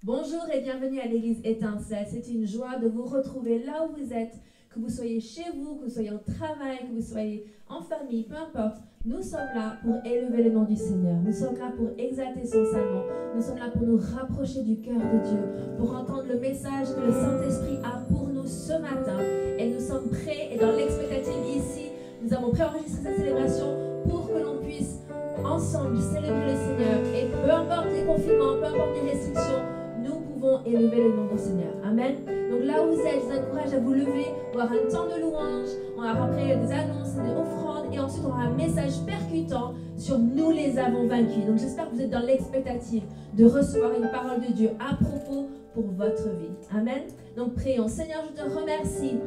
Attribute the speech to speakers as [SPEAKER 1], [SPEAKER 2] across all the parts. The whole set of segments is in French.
[SPEAKER 1] Bonjour et bienvenue à l'église Étincelle. C'est une joie de vous retrouver là où vous êtes, que vous soyez chez vous, que vous soyez au travail, que vous soyez en famille, peu importe. Nous sommes là pour élever le nom du Seigneur. Nous sommes là pour exalter son Saint-Nom. Nous sommes là pour nous rapprocher du cœur de Dieu, pour entendre le message que le Saint-Esprit a pour nous ce matin. Et nous sommes prêts et dans l'expectative ici, nous avons préenregistré cette célébration pour que l'on puisse ensemble célébrer le Seigneur. Et peu importe les confinements, peu importe les restrictions, nous pouvons élever le nom du Seigneur. Amen. Donc là où vous êtes, je vous encourage à vous lever, on va avoir un temps de louange, on va après des annonces, des offrandes, et ensuite on aura un message percutant sur nous les avons vaincus. Donc j'espère que vous êtes dans l'expectative de recevoir une parole de Dieu à propos pour votre vie. Amen. Donc prions. Seigneur, je te remercie.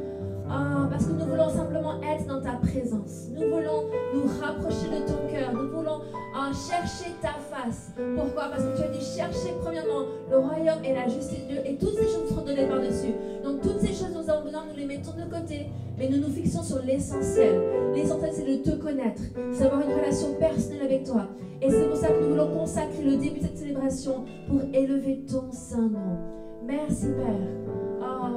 [SPEAKER 1] Parce que nous voulons simplement être dans ta présence. Nous voulons nous rapprocher de ton cœur. Nous voulons chercher ta face. Pourquoi? Parce que tu as dit chercher premièrement le royaume et la justice de Dieu. Et toutes ces choses seront données par-dessus. Donc toutes ces choses, nous avons besoin, nous les mettons de côté. Mais nous nous fixons sur l'essentiel. L'essentiel, c'est de te connaître. C'est d'avoir une relation personnelle avec toi. Et c'est pour ça que nous voulons consacrer le début de cette célébration pour élever ton saint nom. Merci Père.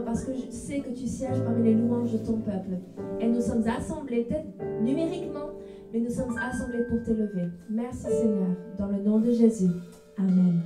[SPEAKER 1] Parce que je sais que tu sièges parmi les louanges de ton peuple. Et nous sommes assemblés, peut-être numériquement, mais nous sommes assemblés pour t'élever. Merci Seigneur, dans le nom de Jésus. Amen.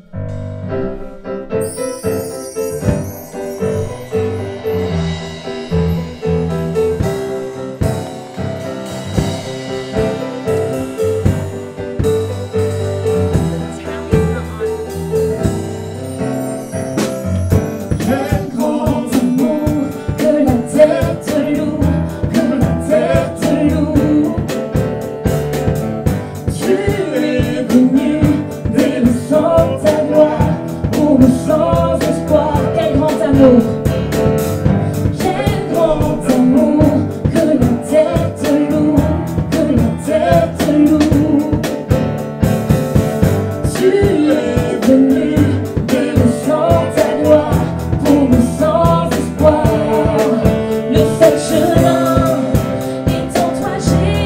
[SPEAKER 2] Le seul chemin est en toi, Jésus.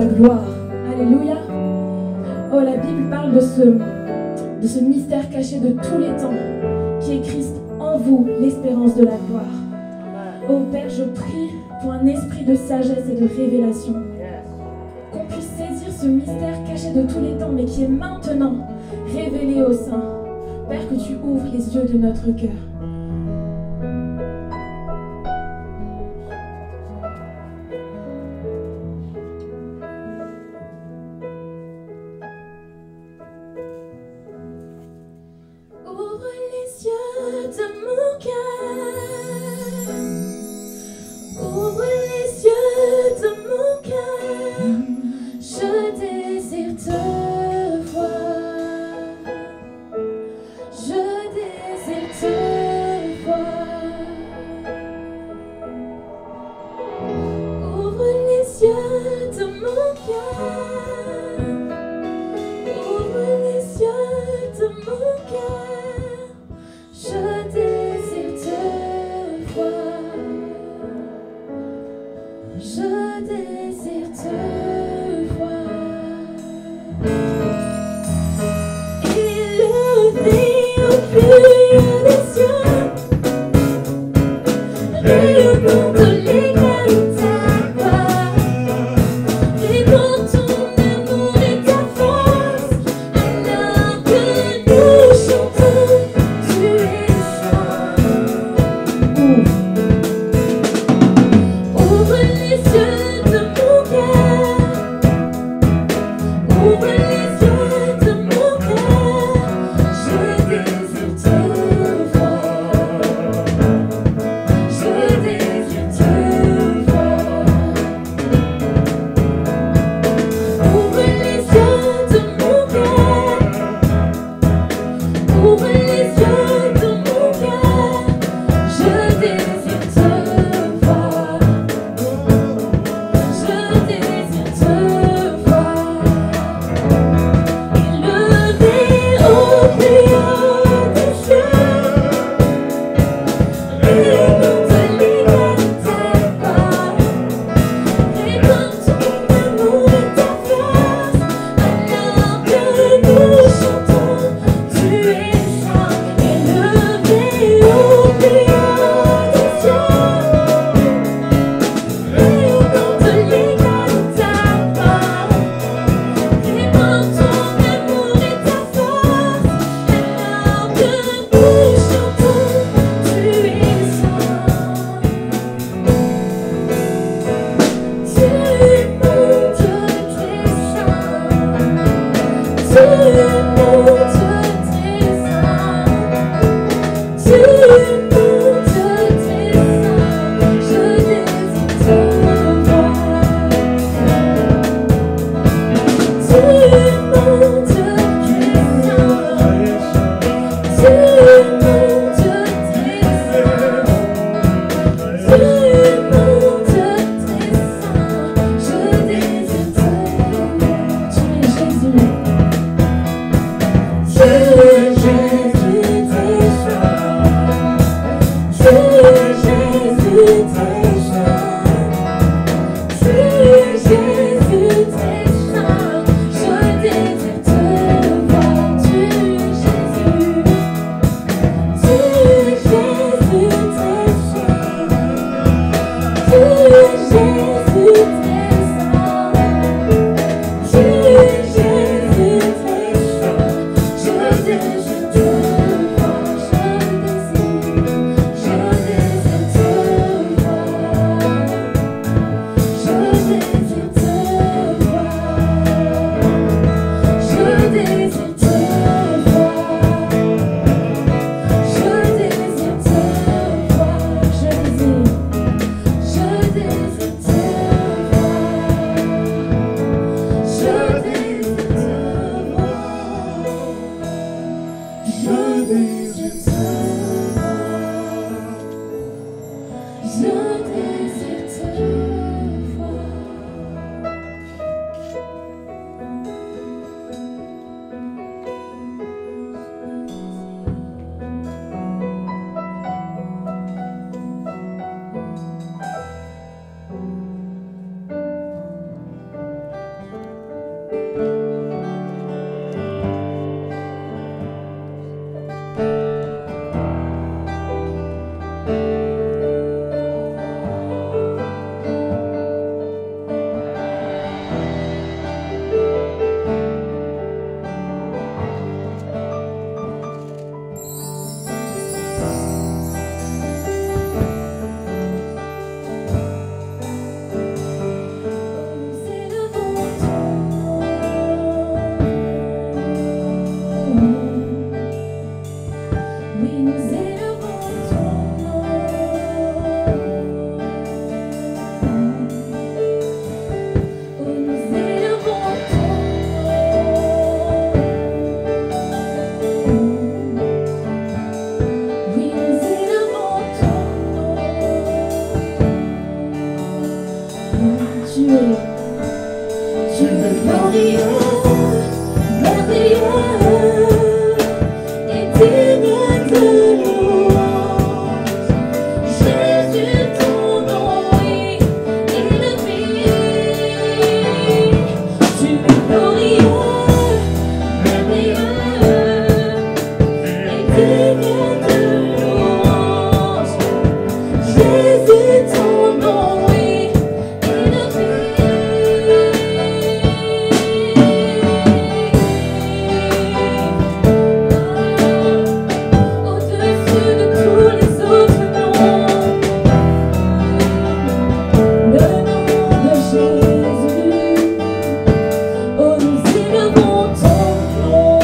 [SPEAKER 2] la gloire. Alléluia. Oh, la Bible parle de ce mystère caché de tous les temps, qui est Christ en vous, l'espérance de la gloire. Oh Père, je prie pour un esprit de sagesse et de révélation, qu'on puisse saisir ce mystère caché de tous les temps, mais qui est maintenant révélé au sein. Père, que tu ouvres les yeux de notre cœur.
[SPEAKER 1] Ouvre les yeux de mon cœur. Ouvre les yeux de mon cœur. Je désire te voir. Je désire te voir. Ouvre les yeux de mon cœur. Ouvre les yeux de mon cœur. Je désire te voir. Je désire te voir. Élevé au plus haut des cieux, rayonnant de l'éclat de ta gloire. Et dans ton amour et ta force, alors que nous chantons, tu es saint. Ouvre les yeux de mon cœur. Ouvre les yeux de mon cœur. Je désire te voir. Je désire te voir. Ouvre les yeux de mon cœur. Ouvre les yeux de mon cœur. Je désire te voir. Je désire te voir. Élevé au plus haut des cieux, rayonnant de l'éclat de ta gloire. Et dans ton amour et ta force, alors que nous chantons, tu es saint. Élevé au plus haut des cieux, rayonnant de l'éclat de ta gloire. Et dans ton amour et ta force, alors que nous chantons, tu es saint. Tu es mon Dieu, tu es saint. Tu es mon Dieu, tu es saint. Tu es mon Dieu, tu es saint. Je désire te voir. Tu es mon Dieu, tu es saint. Tu es mon Dieu, tu es saint. Tu es mon Dieu, tu es saint. Je désire te voir. Tu es Jésus. Tu es Jésus, tu es saint. Tu es Jésus, tu es saint. Tu es Jésus, tu es saint. Je
[SPEAKER 2] Tu es glorieux, merveilleux et digne de louange. Jésus, ton nom est élevé. Tu es glorieux, merveilleux et digne de louange. Jésus, ton nom est élevé. Au-dessus de tous les autres noms, le nom de Jésus. Oh, nous élevons ton nom.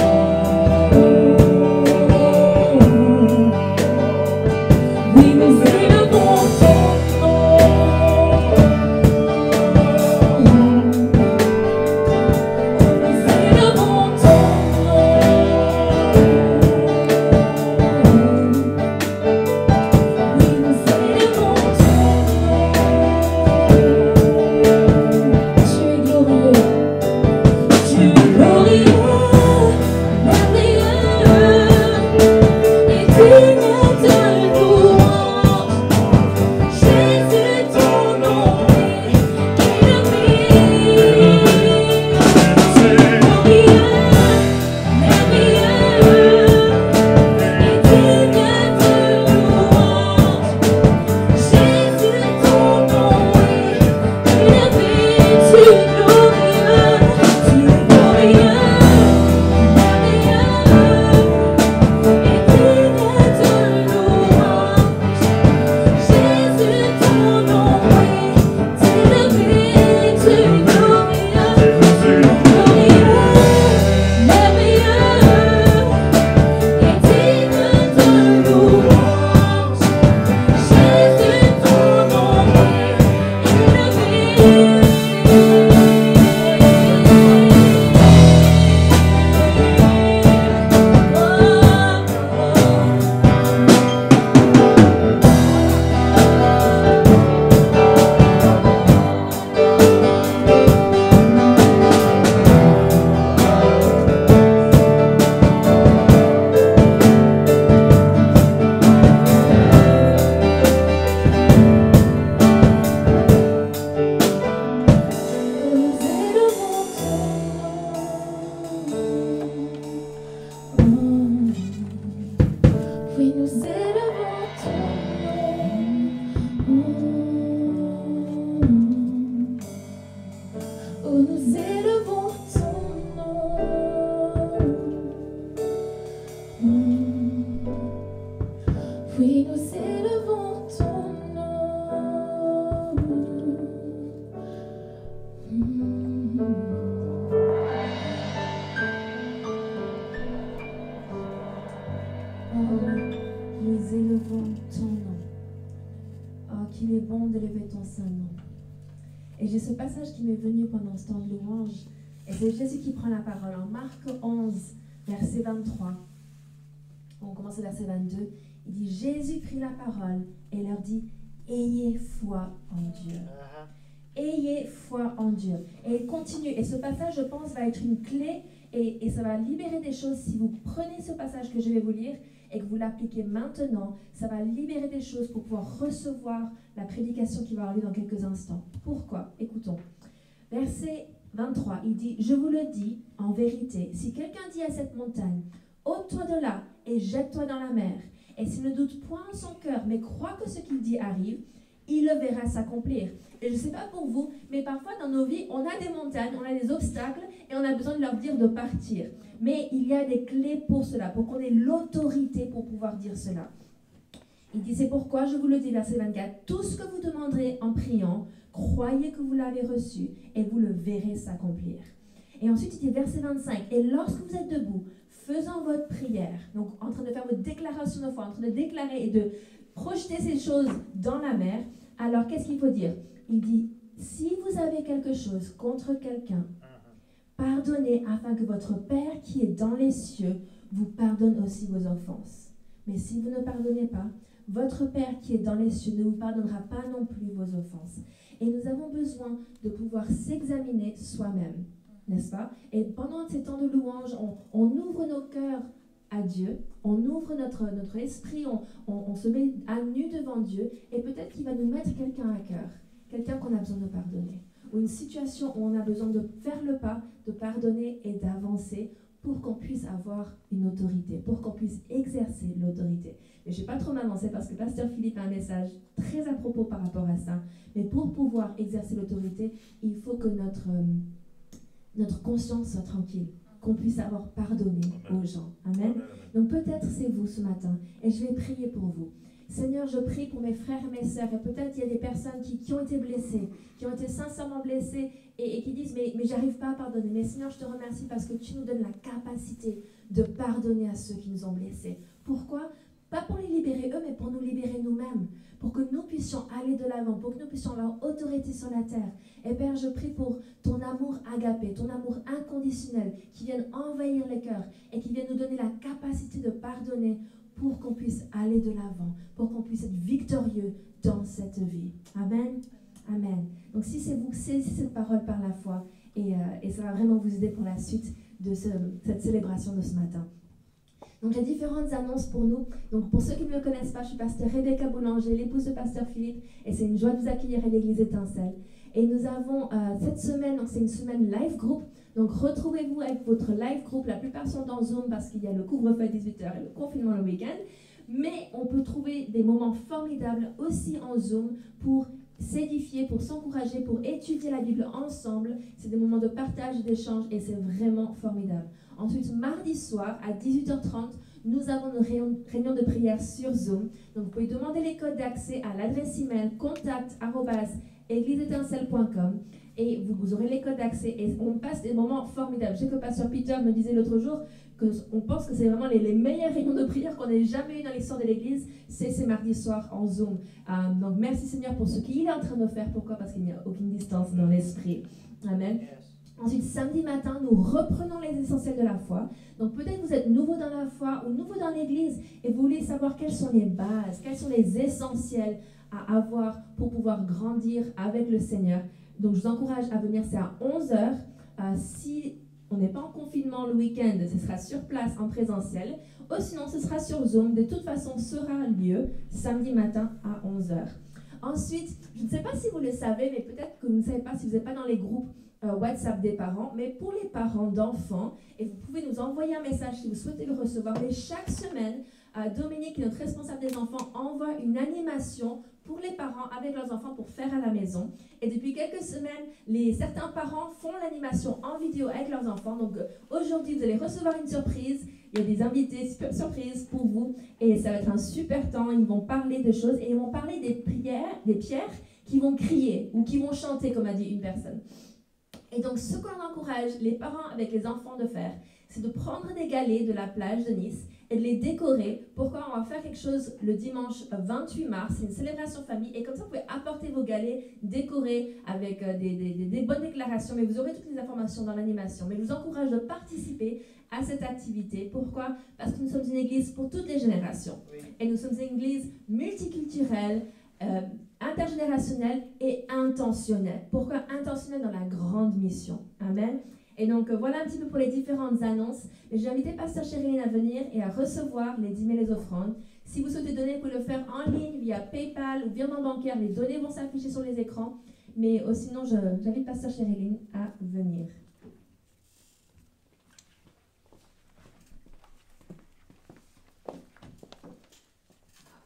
[SPEAKER 2] Oui, nous élevons ton nom. Nous élevons ton nom. Oui, nous élevons ton nom. Tu es glorieux. Tu es glorieux, merveilleux et digne de louange. Jésus, ton nom est élevé. Tu es glorieux, merveilleux et digne de louange. Jésus, ton nom est élevé. Tu es glorieux, tu es glorieux, merveilleux et digne de louange. Jésus, ton nom est élevé. Tu es glorieux, merveilleux et digne de louange. Jésus, ton nom est Oui, nous élevons ton nom. Oh, nous élevons ton nom. Oui, nous élevons ton
[SPEAKER 1] Nous élevons ton nom. Oh, qu'il est bon d'élever ton saint nom. Et j'ai ce passage qui m'est venu pendant ce temps de louange. Et c'est Jésus qui prend la parole. En Marc 11, verset 23. On commence au verset 22. Il dit, Jésus prit la parole et leur dit, ayez foi en Dieu. Ayez foi en Dieu. Et il continue. Et ce passage, je pense, va être une clé et ça va libérer des choses. Si vous prenez ce passage que je vais vous lire et que vous l'appliquez maintenant, ça va libérer des choses pour pouvoir recevoir la prédication qui va avoir lieu dans quelques instants. Pourquoi? Écoutons. Verset 23, il dit, je vous le dis, en vérité, si quelqu'un dit à cette montagne, ôte-toi de là et jette-toi dans la mer, et s'il ne doute point en son cœur, mais croit que ce qu'il dit arrive, il le verra s'accomplir. Et je ne sais pas pour vous, mais parfois dans nos vies, on a des montagnes, on a des obstacles, et on a besoin de leur dire de partir. Mais il y a des clés pour cela, pour qu'on ait l'autorité pour pouvoir dire cela. Il dit, c'est pourquoi je vous le dis, verset 24, tout ce que vous demanderez en priant, croyez que vous l'avez reçu, et vous le verrez s'accomplir. Et ensuite, il dit, verset 25, et lorsque vous êtes debout, faisant votre prière, donc en train de faire votre déclaration de foi, en train de déclarer et de projeter ces choses dans la mer, alors qu'est-ce qu'il faut dire? Il dit, si vous avez quelque chose contre quelqu'un, pardonnez afin que votre Père qui est dans les cieux vous pardonne aussi vos offenses. Mais si vous ne pardonnez pas, votre Père qui est dans les cieux ne vous pardonnera pas non plus vos offenses. Et nous avons besoin de pouvoir s'examiner soi-même, n'est-ce pas? Et pendant ces temps de louange, on ouvre nos cœurs à Dieu, on ouvre notre esprit, on se met à nu devant Dieu, et peut-être qu'il va nous mettre quelqu'un à cœur, quelqu'un qu'on a besoin de pardonner, ou une situation où on a besoin de faire le pas, de pardonner et d'avancer pour qu'on puisse avoir une autorité, pour qu'on puisse exercer l'autorité. Mais je ne vais pas trop m'avancer parce que Pasteur Philippe a un message très à propos par rapport à ça. Mais pour pouvoir exercer l'autorité, il faut que notre conscience soit tranquille, qu'on puisse avoir pardonné aux gens. Amen. Donc peut-être c'est vous ce matin et je vais prier pour vous. Seigneur, je prie pour mes frères et mes sœurs, et peut-être il y a des personnes qui ont été blessées, qui ont été sincèrement blessées et qui disent mais j'arrive pas à pardonner. Mais Seigneur, je te remercie parce que tu nous donnes la capacité de pardonner à ceux qui nous ont blessés. Pourquoi? Pas pour les libérer eux, mais pour nous libérer nous-mêmes, pour que nous puissions aller de l'avant, pour que nous puissions avoir autorité sur la terre. Et Père, je prie pour ton amour agapé, ton amour inconditionnel, qui vienne envahir les cœurs et qui vienne nous donner la capacité de pardonner pour qu'on puisse aller de l'avant, pour qu'on puisse être victorieux dans cette vie. Amen. Amen. Donc si c'est vous, saisissez cette parole par la foi et ça va vraiment vous aider pour la suite de cette célébration de ce matin. Donc, il y a différentes annonces pour nous. Donc, pour ceux qui ne me connaissent pas, je suis pasteur Rebecca Boulanger, l'épouse de pasteur Philippe, et c'est une joie de vous accueillir à l'église Étincelle. Et nous avons cette semaine, donc c'est une semaine live group. Donc, retrouvez-vous avec votre live group. La plupart sont dans Zoom parce qu'il y a le couvre-feu à 18h et le confinement le week-end. Mais on peut trouver des moments formidables aussi en Zoom pour s'édifier, pour s'encourager, pour étudier la Bible ensemble. C'est des moments de partage et d'échange et c'est vraiment formidable. Ensuite, mardi soir à 18h30, nous avons une réunion de prière sur Zoom. Donc, vous pouvez demander les codes d'accès à l'adresse email contact@égliseétincelle.com et vous aurez les codes d'accès et on passe des moments formidables. Je sais que pasteur Peter me disait l'autre jour qu'on pense que c'est vraiment les meilleures réunions de prière qu'on ait jamais eues dans l'histoire de l'Église, c'est ces mardis soirs en Zoom. Donc, merci Seigneur pour ce qu'il est en train de faire. Pourquoi? Parce qu'il n'y a aucune distance dans l'esprit. Amen. Ensuite, samedi matin, nous reprenons les essentiels de la foi. Donc, peut-être vous êtes nouveau dans la foi ou nouveau dans l'Église et vous voulez savoir quelles sont les bases, quels sont les essentiels à avoir pour pouvoir grandir avec le Seigneur. Donc, je vous encourage à venir, c'est à 11h. Si on n'est pas en confinement le week-end, ce sera sur place en présentiel. Ou sinon, ce sera sur Zoom. De toute façon, sera lieu samedi matin à 11h. Ensuite, je ne sais pas si vous le savez, mais peut-être que vous ne savez pas si vous n'êtes pas dans les groupes WhatsApp des parents, mais pour les parents d'enfants, et vous pouvez nous envoyer un message si vous souhaitez le recevoir, mais chaque semaine, Dominique, qui est notre responsable des enfants, envoie une animation pour les parents avec leurs enfants pour faire à la maison. Et depuis quelques semaines, certains parents font l'animation en vidéo avec leurs enfants. Donc aujourd'hui, vous allez recevoir une surprise. Il y a des invités surprises pour vous et ça va être un super temps. Ils vont parler de choses et ils vont parler des pierres qui vont crier ou qui vont chanter, comme a dit une personne. Et donc, ce qu'on encourage les parents avec les enfants de faire, c'est de prendre des galets de la plage de Nice et de les décorer. Pourquoi? On va faire quelque chose le dimanche 28 mars, c'est une célébration famille, et comme ça, vous pouvez apporter vos galets décorés avec des bonnes déclarations, mais vous aurez toutes les informations dans l'animation. Mais je vous encourage de participer à cette activité. Pourquoi? Parce que nous sommes une église pour toutes les générations. Oui. Et nous sommes une église multiculturelle, intergénérationnelle et intentionnelle. Pourquoi intentionnelle? Dans la grande mission. Amen. Et donc, voilà un petit peu pour les différentes annonces. J'ai invité Pasteur Chéréline à venir et à recevoir les dîmes et les offrandes. Si vous souhaitez donner, vous pouvez le faire en ligne via PayPal ou virement bancaire. Les données vont s'afficher sur les écrans. Mais sinon, j'invite Pasteur Chéréline à venir.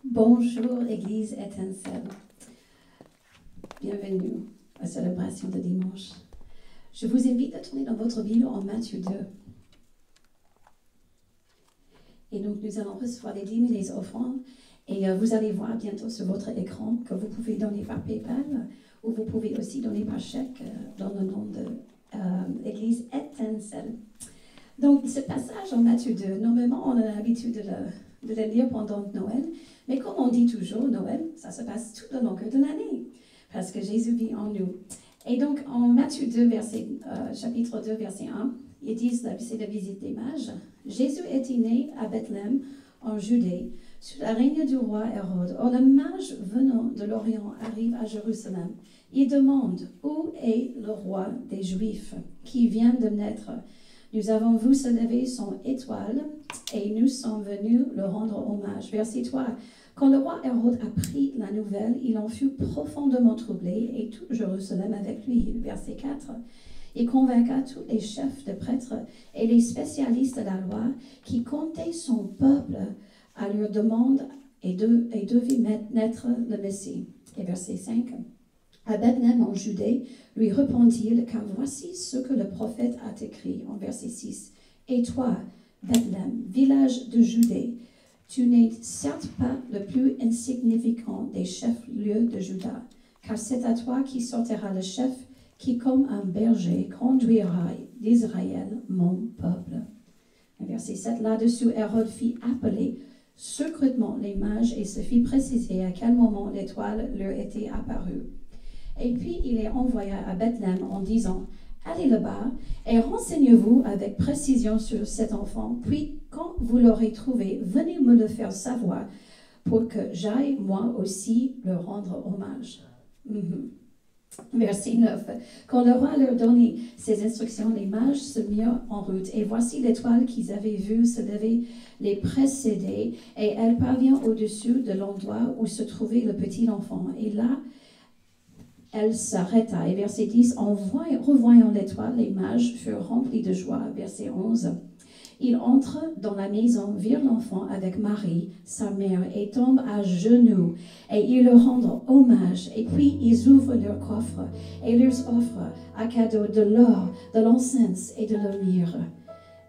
[SPEAKER 3] Bonjour, Église Étincelle. Bienvenue à la célébration de dimanche. Je vous invite à tourner dans votre Bible en Matthieu 2. Et donc, nous allons recevoir les dîmes et les offrandes. Et vous allez voir bientôt sur votre écran que vous pouvez donner par PayPal ou vous pouvez aussi donner par chèque dans le nom de l'Église Étincelle. Donc, ce passage en Matthieu 2, normalement, on a l'habitude de le lire pendant Noël. Mais comme on dit toujours, Noël, ça se passe tout le long de l'année, parce que Jésus vit en nous. Et donc, en Matthieu 2, chapitre 2, verset 1, ils disent, c'est la visite des mages. Jésus était né à Bethléem, en Judée, sous la règne du roi Hérode. Or, le mage venant de l'Orient arrive à Jérusalem. Il demande, où est le roi des Juifs qui vient de naître? Nous avons vu se lever son étoile et nous sommes venus le rendre hommage. Verset 3. Quand le roi Hérode apprit la nouvelle, il en fut profondément troublé et tout Jérusalem avec lui. Verset 4. Il convaincua tous les chefs de prêtres et les spécialistes de la loi qui comptaient son peuple à leur demande et devaient naître le Messie. Et verset 5. À Bethléem en Judée, lui répondit-il, car voici ce que le prophète a écrit en verset 6. Et toi, Bethléem, village de Judée, tu n'es certes pas le plus insignifiant des chefs-lieux de Juda, car c'est à toi qui sortira le chef qui, comme un berger, conduira d'Israël mon peuple. Verset 7, là-dessus, Hérode fit appeler secrètement les mages et se fit préciser à quel moment l'étoile leur était apparue. Et puis il les envoya à Bethléem en disant, allez là-bas et renseignez-vous avec précision sur cet enfant, puis quand vous l'aurez trouvé, venez me le faire savoir pour que j'aille moi aussi le rendre hommage. Verset 9. Quand le roi leur donnait ces instructions, les mages se mirent en route. Et voici l'étoile qu'ils avaient vue se lever les précéder. Et elle parvient au-dessus de l'endroit où se trouvait le petit enfant. Et là, elle s'arrêta. Et verset 10. En revoyant l'étoile, les mages furent remplis de joie. Verset 11. Ils entrent dans la maison, virent l'enfant avec Marie, sa mère, et tombent à genoux, et ils leur rendent hommage. Et puis ils ouvrent leurs coffres et leur offrent à cadeau de l'or, de l'encens et de la myrrhe.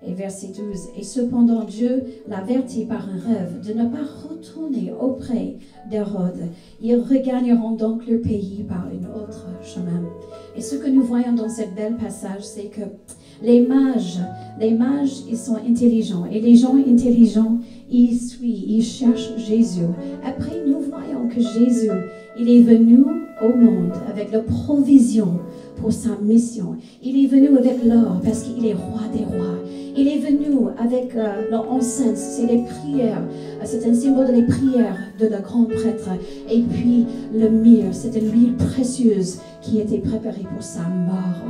[SPEAKER 3] Et verset 12. Et cependant Dieu l'avertit par un rêve de ne pas retourner auprès d'Hérode. Ils regagneront donc leur pays par un autre chemin. Et ce que nous voyons dans ce bel passage, c'est que les mages, ils sont intelligents. Et les gens intelligents, ils suivent, ils cherchent Jésus. Après, nous voyons que Jésus, il est venu au monde avec la provision pour sa mission. Il est venu avec l'or parce qu'il est roi des rois. Il est venu avec l'encens, c'est les prières, c'est un symbole des prières de le grand prêtre. Et puis le myrrhe, c'est une huile précieuse qui était préparée pour sa mort.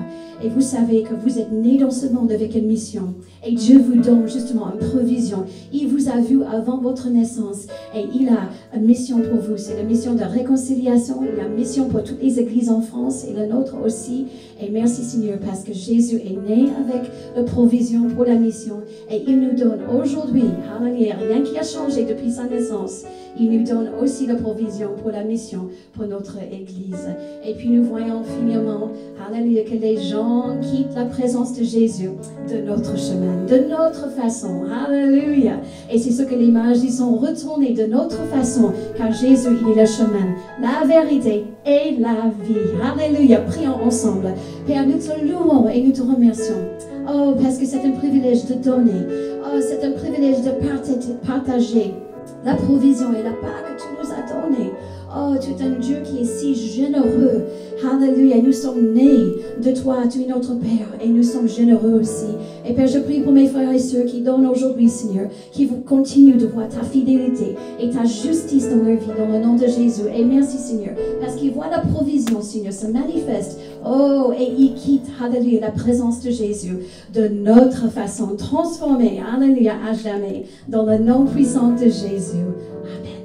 [SPEAKER 3] Et vous savez que vous êtes nés dans ce monde avec une mission. Et Dieu vous donne justement une provision. Il vous a vu avant votre naissance. Et il a une mission pour vous. C'est la mission de réconciliation. Il a une mission pour toutes les églises en France et la nôtre aussi. Et merci Seigneur parce que Jésus est né avec la provision pour la mission. Et il nous donne aujourd'hui, hallelujah, rien qui a changé depuis sa naissance. Il nous donne aussi la provision pour la mission pour notre Église. Et puis nous voyons finalement, hallelujah, que les gens quittent la présence de Jésus de notre chemin, de notre façon. Hallelujah. Et c'est ce que les mages, ils sont retournés de notre façon, car Jésus, il est le chemin, la vérité et la vie. Hallelujah. Prions ensemble. Père, nous te louons et nous te remercions. Oh, parce que c'est un privilège de donner. Oh, c'est un privilège de partager la provision et la part que tu nous as donnée. Oh, tu es un Dieu qui est si généreux. Hallelujah. Nous sommes nés de toi. Tu es notre Père et nous sommes généreux aussi. Et Père, je prie pour mes frères et sœurs qui donnent aujourd'hui, Seigneur, qui vous continuent de voir ta fidélité et ta justice dans leur vie, dans le nom de Jésus. Et merci, Seigneur, parce qu'ils voient la provision, Seigneur, se manifeste. Oh, et ils quittent, hallelujah, la présence de Jésus de notre façon, transformée, hallelujah, à jamais, dans le nom puissant de Jésus. Amen.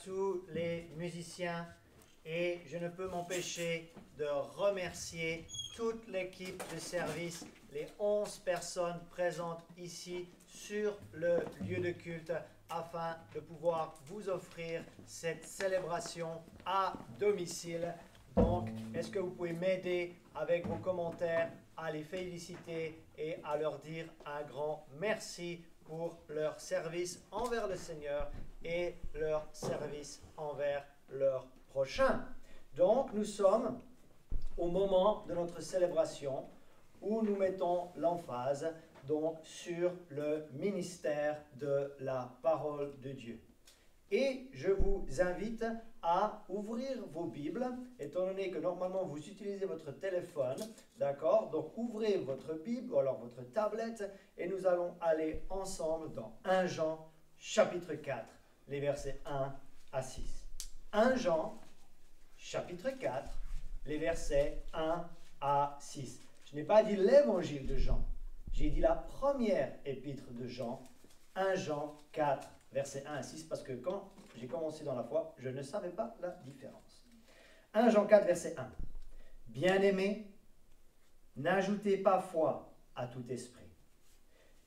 [SPEAKER 4] tous les musiciens et je ne peux m'empêcher de remercier toute l'équipe de service, les 11 personnes présentes ici sur le lieu de culte afin de pouvoir vous offrir cette célébration à domicile. Donc, est-ce que vous pouvez m'aider avec vos commentaires à les féliciter et à leur dire un grand merci pour leur service envers le Seigneur et leur service envers leur prochain. Donc, nous sommes au moment de notre célébration où nous mettons l'emphase donc sur le ministère de la parole de Dieu. Et je vous invite à ouvrir vos Bibles, étant donné que normalement vous utilisez votre téléphone, d'accord? Donc ouvrez votre Bible ou alors votre tablette et nous allons aller ensemble dans 1 Jean chapitre 4, les versets 1 à 6. 1 Jean chapitre 4, les versets 1 à 6. Je n'ai pas dit l'évangile de Jean, j'ai dit la première épître de Jean, 1 Jean 4, versets 1 à 6, parce que quand j'ai commencé dans la foi, je ne savais pas la différence. 1 Jean 4, verset 1. Bien-aimés, n'ajoutez pas foi à tout esprit,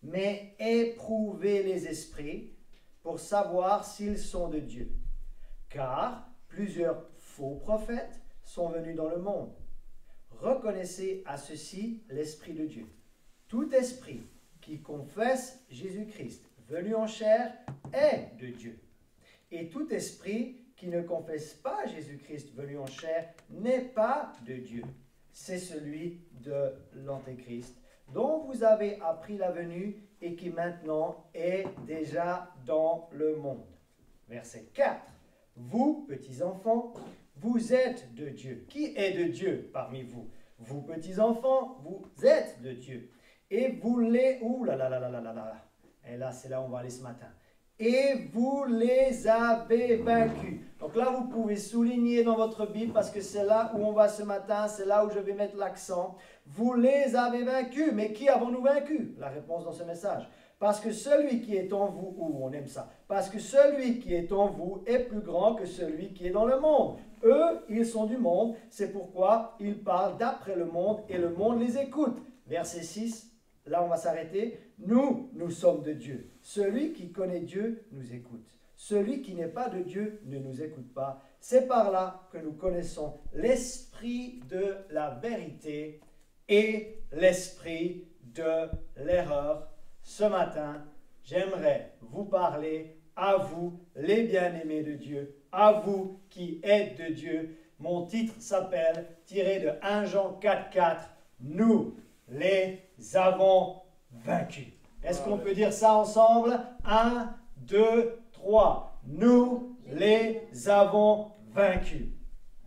[SPEAKER 4] mais éprouvez les esprits pour savoir s'ils sont de Dieu. Car plusieurs faux prophètes sont venus dans le monde. Reconnaissez à ceci l'Esprit de Dieu. Tout esprit qui confesse Jésus-Christ venu en chair est de Dieu. Et tout esprit qui ne confesse pas Jésus-Christ venu en chair n'est pas de Dieu. C'est celui de l'Antéchrist, dont vous avez appris la venue et qui maintenant est déjà dans le monde. Verset 4. Vous, petits enfants, vous êtes de Dieu. Qui est de Dieu parmi vous? Vous, petits enfants, vous êtes de Dieu. Et vous les... Ouh là là là là là là là. Et là, c'est là où on va aller ce matin. Et vous les avez vaincus. Donc là, vous pouvez souligner dans votre Bible, parce que c'est là où on va ce matin, c'est là où je vais mettre l'accent. Vous les avez vaincus. Mais qui avons-nous vaincus? La réponse dans ce message. Parce que celui qui est en vous, on aime ça, parce que celui qui est en vous est plus grand que celui qui est dans le monde. Eux, ils sont du monde, c'est pourquoi ils parlent d'après le monde et le monde les écoute. Verset 6, là on va s'arrêter. Nous sommes de Dieu. Celui qui connaît Dieu nous écoute. Celui qui n'est pas de Dieu ne nous écoute pas. C'est par là que nous connaissons l'esprit de la vérité et l'esprit de l'erreur. Ce matin, j'aimerais vous parler à vous, les bien-aimés de Dieu, à vous qui êtes de Dieu. Mon titre s'appelle, tiré de 1 Jean 4,4, nous les avons vaincus. Est-ce qu'on peut dire ça ensemble? 1, 2, 3. Nous les avons vaincus.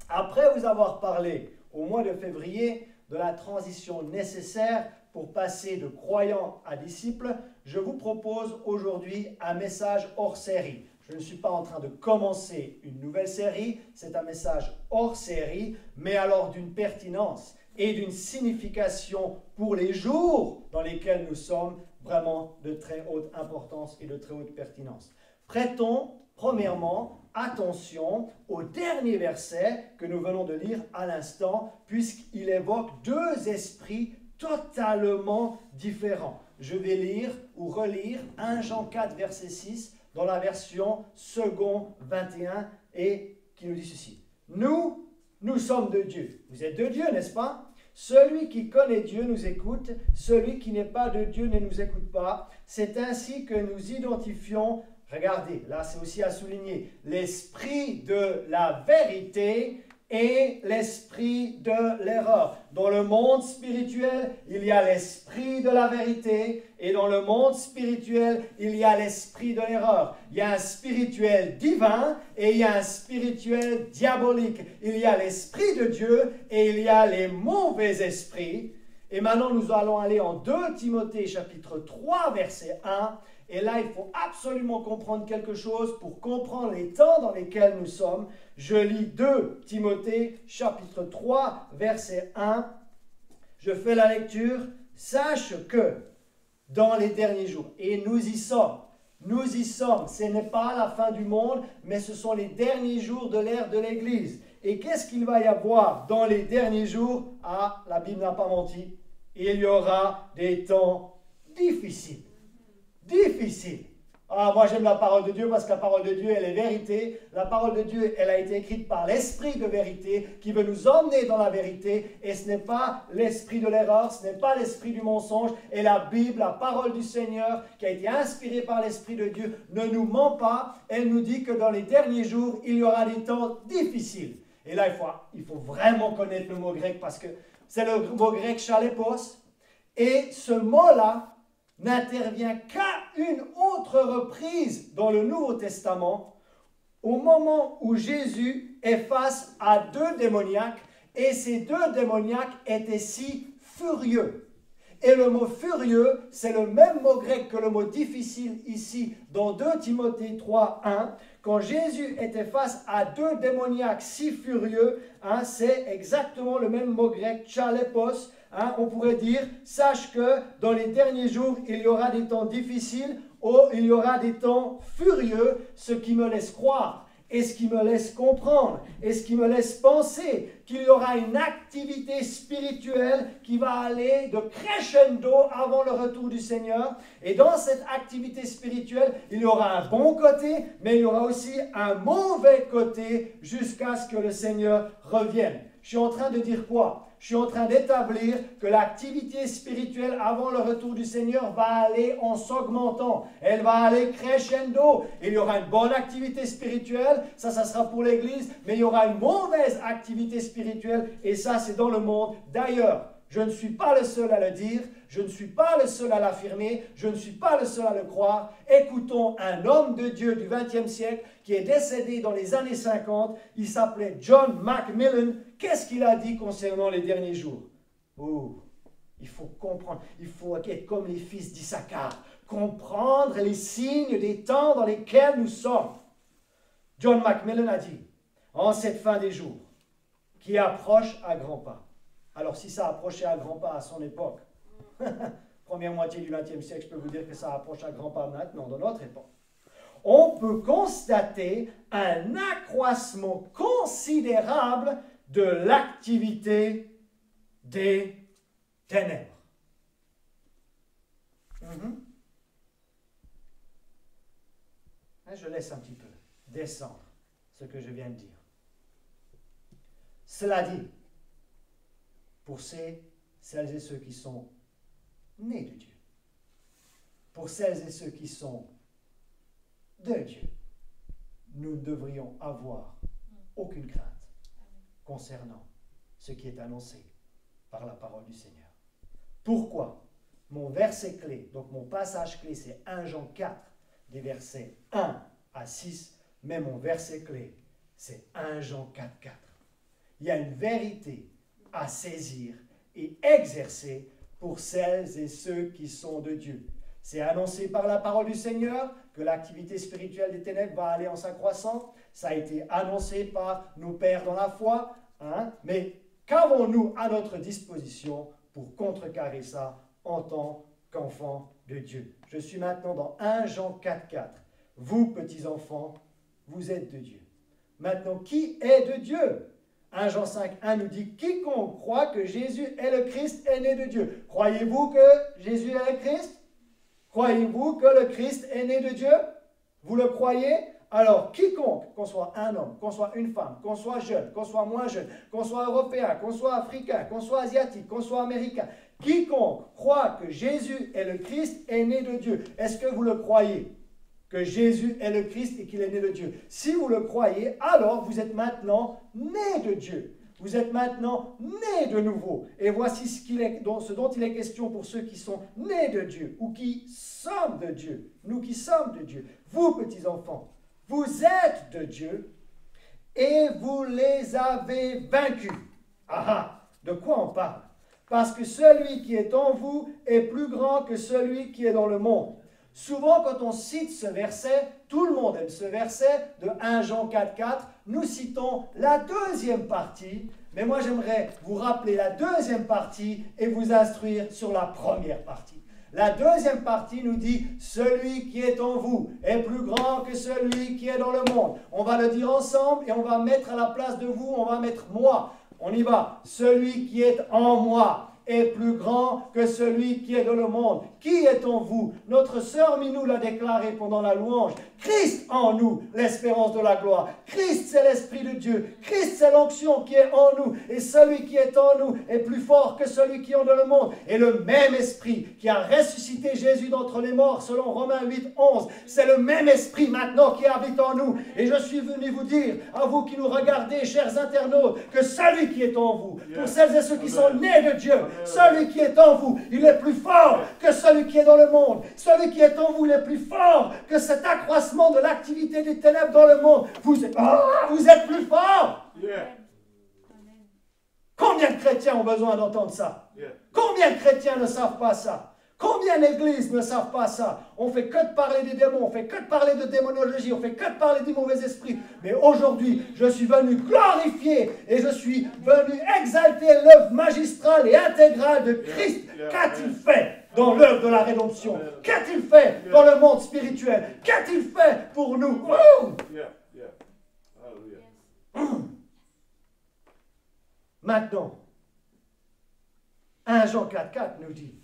[SPEAKER 4] Après vous avoir parlé au mois de février de la transition nécessaire pour passer de croyants à disciples, je vous propose aujourd'hui un message hors série. Je ne suis pas en train de commencer une nouvelle série, c'est un message hors série, mais alors d'une pertinence et d'une signification pour les jours dans lesquels nous sommes, vraiment de très haute importance et de très haute pertinence. Prêtons premièrement attention au dernier verset que nous venons de lire à l'instant, puisqu'il évoque deux esprits totalement différents. Je vais lire ou relire 1 Jean 4, verset 6, dans la version second 21, et qui nous dit ceci. Nous sommes de Dieu. Vous êtes de Dieu, n'est-ce pas? Celui qui connaît Dieu nous écoute, celui qui n'est pas de Dieu ne nous écoute pas. C'est ainsi que nous identifions, regardez, là c'est aussi à souligner, l'esprit de la vérité et l'esprit de l'erreur. Dans le monde spirituel, il y a l'esprit de la vérité et dans le monde spirituel, il y a l'esprit de l'erreur. Il y a un spirituel divin et il y a un spirituel diabolique. Il y a l'esprit de Dieu et il y a les mauvais esprits. Et maintenant, nous allons aller en 2 Timothée chapitre 3, verset 1. Et là, il faut absolument comprendre quelque chose pour comprendre les temps dans lesquels nous sommes. Je lis 2 Timothée, chapitre 3, verset 1. Je fais la lecture. Sache que dans les derniers jours, et nous y sommes, Nous y sommes. Ce n'est pas la fin du monde, mais ce sont les derniers jours de l'ère de l'Église. Et qu'est-ce qu'il va y avoir dans les derniers jours? Ah, la Bible n'a pas menti. Il y aura des temps difficiles. Difficiles. Ah, moi j'aime la parole de Dieu parce que la parole de Dieu, elle est vérité. La parole de Dieu, elle a été écrite par l'Esprit de vérité qui veut nous emmener dans la vérité. Et ce n'est pas l'esprit de l'erreur, ce n'est pas l'esprit du mensonge. Et la Bible, la parole du Seigneur, qui a été inspirée par l'Esprit de Dieu, ne nous ment pas. Elle nous dit que dans les derniers jours, il y aura des temps difficiles. Et là, il faut vraiment connaître le mot grec parce que c'est le mot grec chalepos. Et ce mot-là n'intervient qu'à une autre reprise dans le Nouveau Testament, au moment où Jésus est face à deux démoniaques, et ces deux démoniaques étaient si furieux. Et le mot furieux, c'est le même mot grec que le mot difficile ici dans 2 Timothée 3, 1. Quand Jésus était face à deux démoniaques si furieux, c'est exactement le même mot grec, chalepos. On pourrait dire, sache que dans les derniers jours, il y aura des temps difficiles ou il y aura des temps furieux, ce qui me laisse croire et ce qui me laisse comprendre et ce qui me laisse penser qu'il y aura une activité spirituelle qui va aller de crescendo avant le retour du Seigneur. Et dans cette activité spirituelle, il y aura un bon côté, mais il y aura aussi un mauvais côté jusqu'à ce que le Seigneur revienne. Je suis en train de dire quoi? Je suis en train d'établir que l'activité spirituelle avant le retour du Seigneur va aller en s'augmentant. Elle va aller crescendo. Il y aura une bonne activité spirituelle, ça sera pour l'Église, mais il y aura une mauvaise activité spirituelle, et ça, c'est dans le monde. D'ailleurs, je ne suis pas le seul à le dire, je ne suis pas le seul à l'affirmer, je ne suis pas le seul à le croire. Écoutons un homme de Dieu du XXe siècle qui est décédé dans les années 50, il s'appelait John Macmillan. Qu'est-ce qu'il a dit concernant les derniers jours? Oh, il faut comprendre, il faut être comme les fils d'Issachar, comprendre les signes des temps dans lesquels nous sommes. John Macmillan a dit, en cette fin des jours, qui approche à grands pas. Alors si ça approchait à grands pas à son époque, première moitié du XXe siècle, je peux vous dire que ça approche à grands pas maintenant, dans notre époque. On peut constater un accroissement considérable de l'activité des ténèbres. Je laisse un petit peu descendre ce que je viens de dire. Cela dit, pour celles et ceux qui sont nés de Dieu, pour celles et ceux qui sont de Dieu, nous ne devrions avoir aucune crainte concernant ce qui est annoncé par la parole du Seigneur. Pourquoi? Mon verset clé, donc mon passage clé, c'est 1 Jean 4, des versets 1 à 6, mais mon verset clé, c'est 1 Jean 4, 4. Il y a une vérité à saisir et exercer pour celles et ceux qui sont de Dieu. C'est annoncé par la parole du Seigneur que l'activité spirituelle des ténèbres va aller en s'accroissant. Ça a été annoncé par nos pères dans la foi. Mais qu'avons-nous à notre disposition pour contrecarrer ça en tant qu'enfants de Dieu? Je suis maintenant dans 1 Jean 4, 4. Vous, petits enfants, vous êtes de Dieu. Maintenant, qui est de Dieu? 1 Jean 5, 1 nous dit, quiconque croit que Jésus est le Christ est né de Dieu. Croyez-vous que Jésus est le Christ? Croyez-vous que le Christ est né de Dieu? Vous le croyez? Alors, quiconque, qu'on soit un homme, qu'on soit une femme, qu'on soit jeune, qu'on soit moins jeune, qu'on soit européen, qu'on soit africain, qu'on soit asiatique, qu'on soit américain, quiconque croit que Jésus est le Christ est né de Dieu. Est-ce que vous le croyez? Que Jésus est le Christ et qu'il est né de Dieu. Si vous le croyez, alors vous êtes maintenant né de Dieu. Vous êtes maintenant né de nouveau. Et voici ce dont il est question pour ceux qui sont nés de Dieu ou qui sommes de Dieu. Nous qui sommes de Dieu. Vous, petits enfants, vous êtes de Dieu et vous les avez vaincus. De quoi on parle? Parce que celui qui est en vous est plus grand que celui qui est dans le monde. Souvent, quand on cite ce verset, tout le monde aime ce verset de 1 Jean 4, 4. Nous citons la deuxième partie, mais moi j'aimerais vous rappeler la deuxième partie et vous instruire sur la première partie. La deuxième partie nous dit, celui qui est en vous est plus grand que celui qui est dans le monde. On va le dire ensemble et on va mettre à la place de vous, on va mettre moi. On y va. Celui qui est en moi est plus grand que celui qui est dans le monde. Qui est en vous? Notre sœur Minou l'a déclaré pendant la louange. Christ en nous, l'espérance de la gloire. Christ, c'est l'Esprit de Dieu. Christ, c'est l'onction qui est en nous. Et celui qui est en nous est plus fort que celui qui est dans le monde. Et le même Esprit qui a ressuscité Jésus d'entre les morts, selon Romains 8, 11, c'est le même Esprit maintenant qui habite en nous. Et je suis venu vous dire, à vous qui nous regardez, chers internautes, que celui qui est en vous, pour celles et ceux qui sont nés de Dieu, celui qui est en vous, il est plus fort que celui qui est dans le monde. Celui qui est en vous, il est plus fort que cet accroissement de l'activité des ténèbres dans le monde. Vous êtes plus fort. Combien de chrétiens ont besoin d'entendre ça? Combien de chrétiens ne savent pas ça? Combien d'églises ne savent pas ça? On fait que de parler des démons, on fait que de parler de démonologie, on fait que de parler du mauvais esprit. Mais aujourd'hui, je suis venu glorifier et je suis venu exalter l'œuvre magistrale et intégrale de Christ. Qu'a-t-il fait dans l'œuvre de la rédemption? Qu'a-t-il fait dans le monde spirituel? Qu'a-t-il fait pour nous? Maintenant, 1 Jean 4,4 nous dit,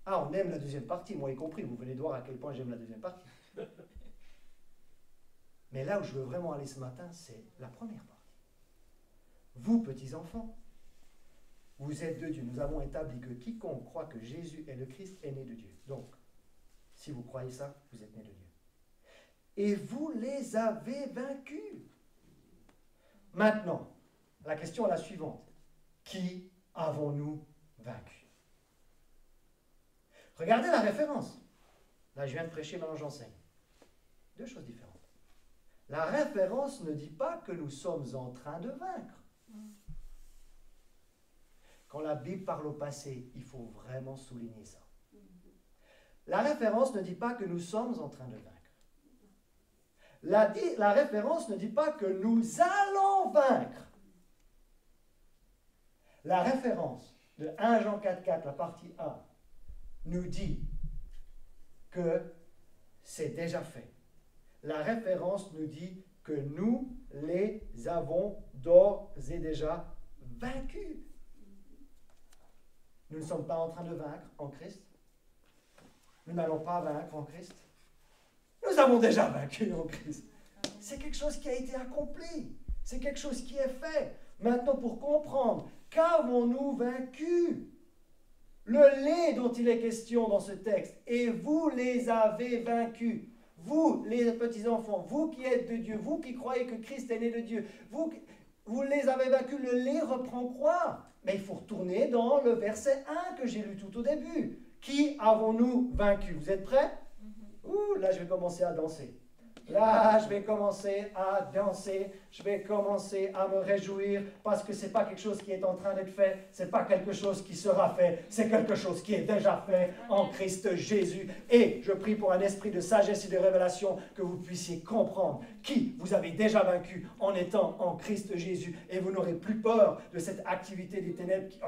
[SPEAKER 4] on aime la deuxième partie, moi y compris, vous venez de voir à quel point j'aime la deuxième partie. Mais là où je veux vraiment aller ce matin, c'est la première partie. Vous, petits enfants, vous êtes de Dieu. Nous avons établi que quiconque croit que Jésus est le Christ est né de Dieu. Donc, si vous croyez ça, vous êtes né de Dieu. Et vous les avez vaincus. Maintenant, la question est la suivante. Qui avons-nous vaincu? Regardez la référence. Là, je viens de prêcher, maintenant j'enseigne. Deux choses différentes. La référence ne dit pas que nous sommes en train de vaincre. Quand la Bible parle au passé, il faut vraiment souligner ça. La référence ne dit pas que nous sommes en train de vaincre. La référence ne dit pas que nous allons vaincre. La référence de 1 Jean 4,4, la partie A, nous dit que c'est déjà fait. La référence nous dit que nous les avons d'ores et déjà vaincus. Nous ne sommes pas en train de vaincre en Christ. Nous n'allons pas vaincre en Christ. Nous avons déjà vaincu en Christ. C'est quelque chose qui a été accompli. C'est quelque chose qui est fait. Maintenant, pour comprendre, qu'avons-nous vaincu? Le lait dont il est question dans ce texte, et vous les avez vaincus. Vous, les petits-enfants, vous qui êtes de Dieu, vous qui croyez que Christ est né de Dieu, vous les avez vaincus. Le lait reprend quoi? Mais il faut retourner dans le verset 1 que j'ai lu tout au début. Qui avons-nous vaincu? Vous êtes prêts? Là, je vais commencer à danser. Là, je vais commencer à danser, je vais commencer à me réjouir parce que ce n'est pas quelque chose qui est en train d'être fait, ce n'est pas quelque chose qui sera fait, c'est quelque chose qui est déjà fait en Christ Jésus. Et je prie pour un esprit de sagesse et de révélation que vous puissiez comprendre qui vous avez déjà vaincu en étant en Christ Jésus et vous n'aurez plus peur de cette activité des ténèbres qui...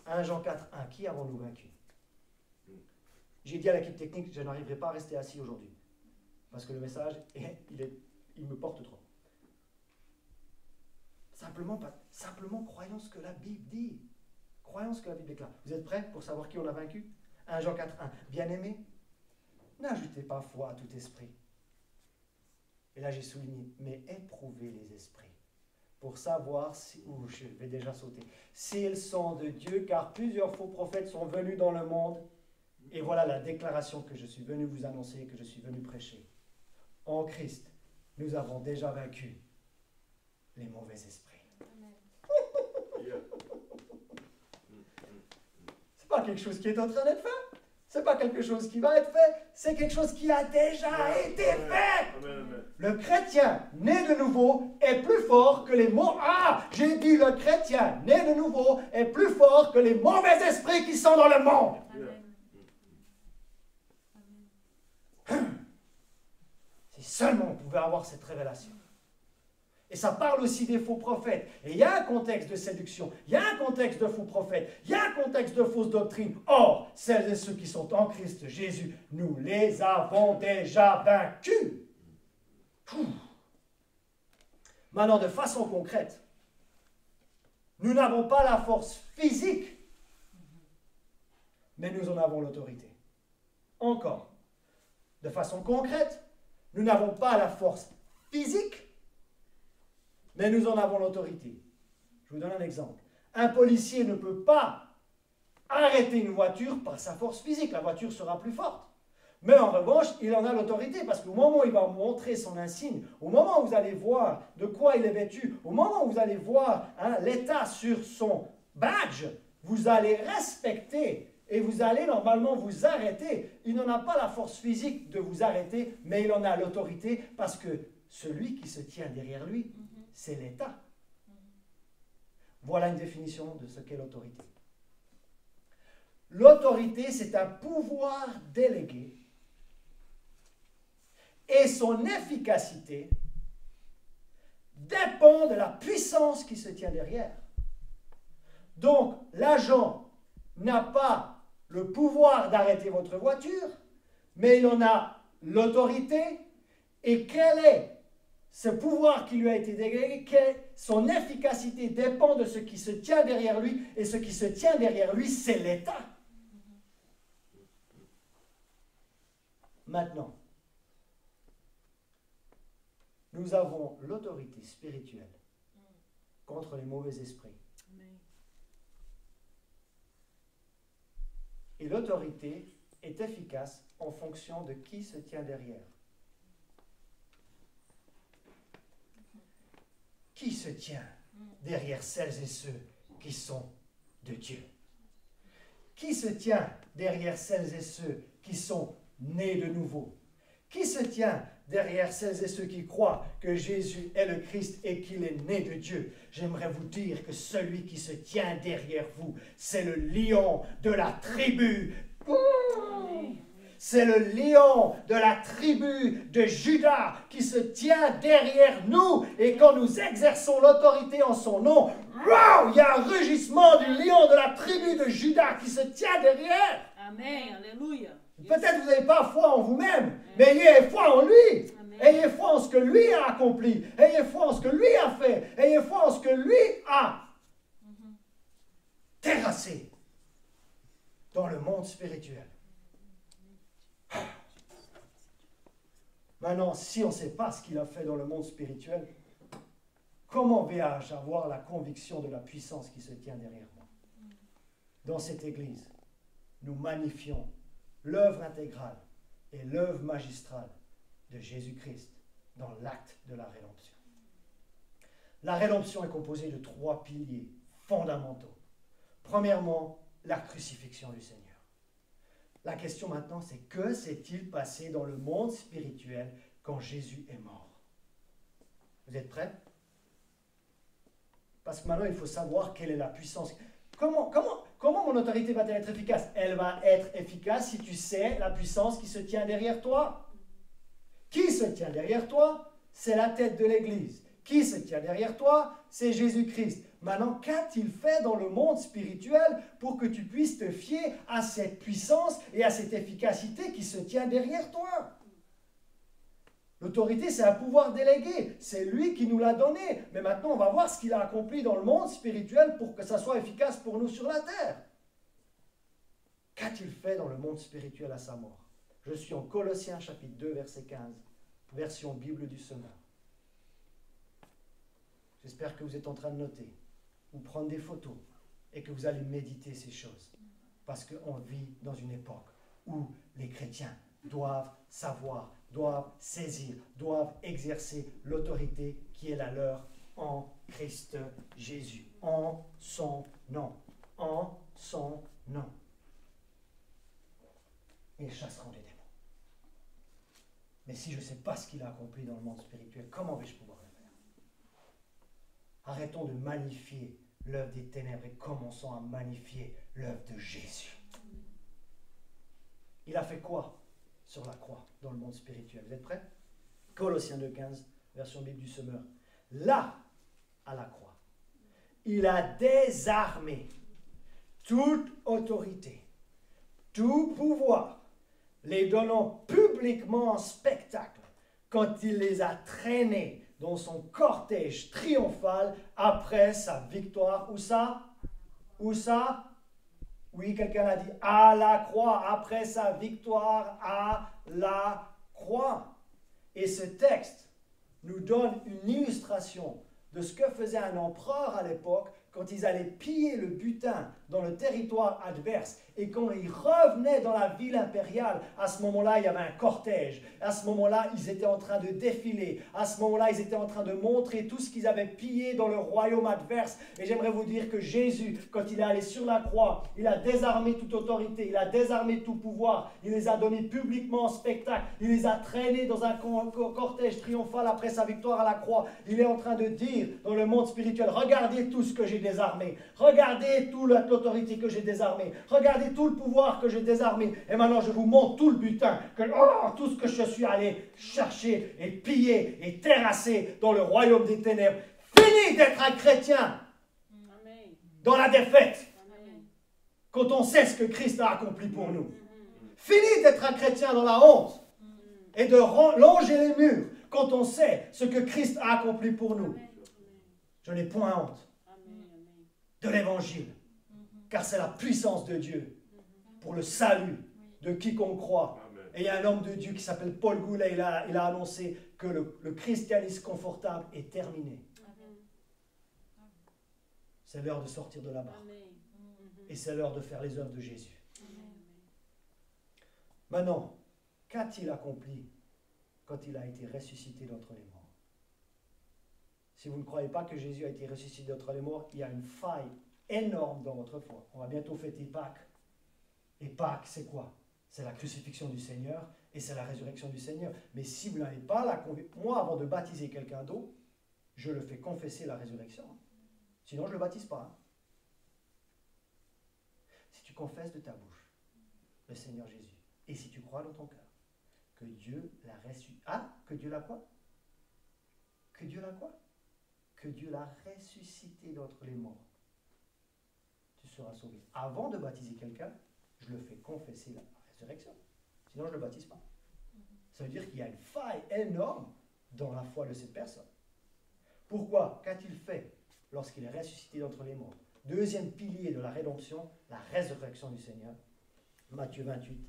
[SPEAKER 4] 1 Jean 4, 1, qui avons-nous vaincu? J'ai dit à l'équipe technique, je n'arriverai pas à rester assis aujourd'hui. Parce que le message, il me porte trop. Simplement croyons ce que la Bible dit. Croyons ce que la Bible déclare. Vous êtes prêts pour savoir qui on a vaincu? 1 Jean 4, 1. Bien-aimés, n'ajoutez pas foi à tout esprit. Et là j'ai souligné, mais éprouvez les esprits. Pour savoir si... je vais déjà sauter. S'ils sont de Dieu, car plusieurs faux prophètes sont venus dans le monde. Et voilà la déclaration que je suis venu vous annoncer, que je suis venu prêcher. En Christ, nous avons déjà vaincu les mauvais esprits. C'est pas quelque chose qui est en train d'être fait. C'est pas quelque chose qui va être fait. C'est quelque chose qui a déjà été fait. Le chrétien né de nouveau est plus fort que les j'ai dit le chrétien né de nouveau est plus fort que les mauvais esprits qui sont dans le monde. Si seulement on pouvait avoir cette révélation.
[SPEAKER 5] Et ça parle aussi des faux prophètes. Et il y a un contexte de séduction, il y a un contexte de faux prophètes, il y a un contexte de fausses doctrines. Or, celles et ceux qui sont en Christ Jésus, nous les avons déjà vaincus. Maintenant, de façon concrète, nous n'avons pas la force physique, mais nous en avons l'autorité. Encore, de façon concrète, nous n'avons pas la force physique, mais nous en avons l'autorité. Je vous donne un exemple. Un policier ne peut pas arrêter une voiture par sa force physique. La voiture sera plus forte. Mais en revanche, il en a l'autorité parce qu'au moment où il va montrer son insigne, au moment où vous allez voir de quoi il est vêtu, au moment où vous allez voir l'état sur son badge, vous allez respecter et vous allez normalement vous arrêter. Il n'en a pas la force physique de vous arrêter, mais il en a l'autorité parce que celui qui se tient derrière lui, c'est l'État. Voilà une définition de ce qu'est l'autorité. L'autorité, c'est un pouvoir délégué et son efficacité dépend de la puissance qui se tient derrière. Donc, l'agent n'a pas le pouvoir d'arrêter votre voiture, mais il en a l'autorité. Et quel est ce pouvoir qui lui a été délégué? Son efficacité dépend de ce qui se tient derrière lui, et ce qui se tient derrière lui, c'est l'État. Maintenant, nous avons l'autorité spirituelle contre les mauvais esprits. Et l'autorité est efficace en fonction de qui se tient derrière. Qui se tient derrière celles et ceux qui sont de Dieu? Qui se tient derrière celles et ceux qui sont nés de nouveau? Qui se tient derrière celles et ceux qui croient que Jésus est le Christ et qu'il est né de Dieu? J'aimerais vous dire que celui qui se tient derrière vous, c'est le lion de la tribu. C'est le lion de la tribu de Juda qui se tient derrière nous. Et quand nous exerçons l'autorité en son nom, wow, il y a un rugissement du lion de la tribu de Juda qui se tient derrière.
[SPEAKER 6] Amen. Alléluia.
[SPEAKER 5] Peut-être que vous n'avez pas foi en vous-même, mais ayez foi en lui. Amen. Ayez foi en ce que lui a accompli. Ayez foi en ce que lui a fait. Ayez foi en ce que lui a terrassé dans le monde spirituel. Maintenant, si on ne sait pas ce qu'il a fait dans le monde spirituel, comment vais-je avoir la conviction de la puissance qui se tient derrière moi? Dans cette Église, nous magnifions l'œuvre intégrale et l'œuvre magistrale de Jésus-Christ dans l'acte de la rédemption. La rédemption est composée de 3 piliers fondamentaux. Premièrement, la crucifixion du Seigneur. La question maintenant, c'est que s'est-il passé dans le monde spirituel quand Jésus est mort? Vous êtes prêts? Parce que maintenant, il faut savoir quelle est la puissance. Comment mon autorité va-t-elle être efficace? Elle va être efficace si tu sais la puissance qui se tient derrière toi. Qui se tient derrière toi? C'est la tête de l'Église. Qui se tient derrière toi? C'est Jésus-Christ. Maintenant, qu'a-t-il fait dans le monde spirituel pour que tu puisses te fier à cette puissance et à cette efficacité qui se tient derrière toi? L'autorité, c'est un pouvoir délégué. C'est lui qui nous l'a donné. Mais maintenant, on va voir ce qu'il a accompli dans le monde spirituel pour que ça soit efficace pour nous sur la terre. Qu'a-t-il fait dans le monde spirituel à sa mort? Je suis en Colossiens chapitre 2, verset 15, version Bible du Semeur. J'espère que vous êtes en train de noter ou prendre des photos et que vous allez méditer ces choses. Parce qu'on vit dans une époque où les chrétiens doivent savoir, doivent saisir, doivent exercer l'autorité qui est la leur en Christ Jésus, en son nom, en son nom. Ils chasseront des démons. Mais si je ne sais pas ce qu'il a accompli dans le monde spirituel, comment vais-je pouvoir le faire? Arrêtons de magnifier l'œuvre des ténèbres et commençons à magnifier l'œuvre de Jésus. Il a fait quoi sur la croix dans le monde spirituel? Vous êtes prêts? Colossiens 2,15, version Bible du Semeur. là, à la croix, il a désarmé toute autorité, tout pouvoir, les donnant publiquement en spectacle quand il les a traînés dans son cortège triomphal après sa victoire. Où ça? Où ça? Oui, quelqu'un a dit à la croix, après sa victoire à la croix. Et ce texte nous donne une illustration de ce que faisait un empereur à l'époque quand ils allaient piller le butin dans le territoire adverse et quand ils revenaient dans la ville impériale. À ce moment-là, il y avait un cortège. À ce moment-là, ils étaient en train de défiler. À ce moment-là, ils étaient en train de montrer tout ce qu'ils avaient pillé dans le royaume adverse. Et j'aimerais vous dire que Jésus, quand il est allé sur la croix, il a désarmé toute autorité, il a désarmé tout pouvoir, il les a donnés publiquement en spectacle, il les a traînés dans un cortège triomphal après sa victoire à la croix. Il est en train de dire dans le monde spirituel, regardez tout ce que j'ai désarmé, regardez toute l'autorité que j'ai désarmée, regardez tout le pouvoir que j'ai désarmé, et maintenant je vous montre tout le butin, tout ce que je suis allé chercher et piller et terrasser dans le royaume des ténèbres. Fini d'être un chrétien dans la défaite quand on sait ce que Christ a accompli pour nous. Fini d'être un chrétien dans la honte et de longer les murs quand on sait ce que Christ a accompli pour nous. Je n'ai point honte de l'évangile, car c'est la puissance de Dieu pour le salut de quiconque croit. Et il y a un homme de Dieu qui s'appelle Paul Goulet, il a annoncé que le christianisme confortable est terminé. C'est l'heure de sortir de la barque. Et c'est l'heure de faire les œuvres de Jésus. Maintenant, qu'a-t-il accompli quand il a été ressuscité d'entre les morts? Si vous ne croyez pas que Jésus a été ressuscité d'entre les morts, il y a une faille énorme dans votre foi. On va bientôt fêter Pâques. Et Pâques, c'est quoi? C'est la crucifixion du Seigneur et c'est la résurrection du Seigneur. Mais si vous n'avez pas la conviction, moi, avant de baptiser quelqu'un d'autre, je le fais confesser la résurrection. Sinon, je ne le baptise pas. Si tu confesses de ta bouche le Seigneur Jésus, et si tu crois dans ton cœur que Dieu l'a ressuscité. Ah, que Dieu l'a quoi? Que Dieu l'a quoi? Que Dieu l'a ressuscité d'entre les morts. Tu seras sauvé. Avant de baptiser quelqu'un, je le fais confesser la résurrection. Sinon, je ne le baptise pas. Ça veut dire qu'il y a une faille énorme dans la foi de cette personne. Pourquoi? Qu'a-t-il fait lorsqu'il est ressuscité d'entre les morts? Deuxième pilier de la rédemption, la résurrection du Seigneur. Matthieu 28,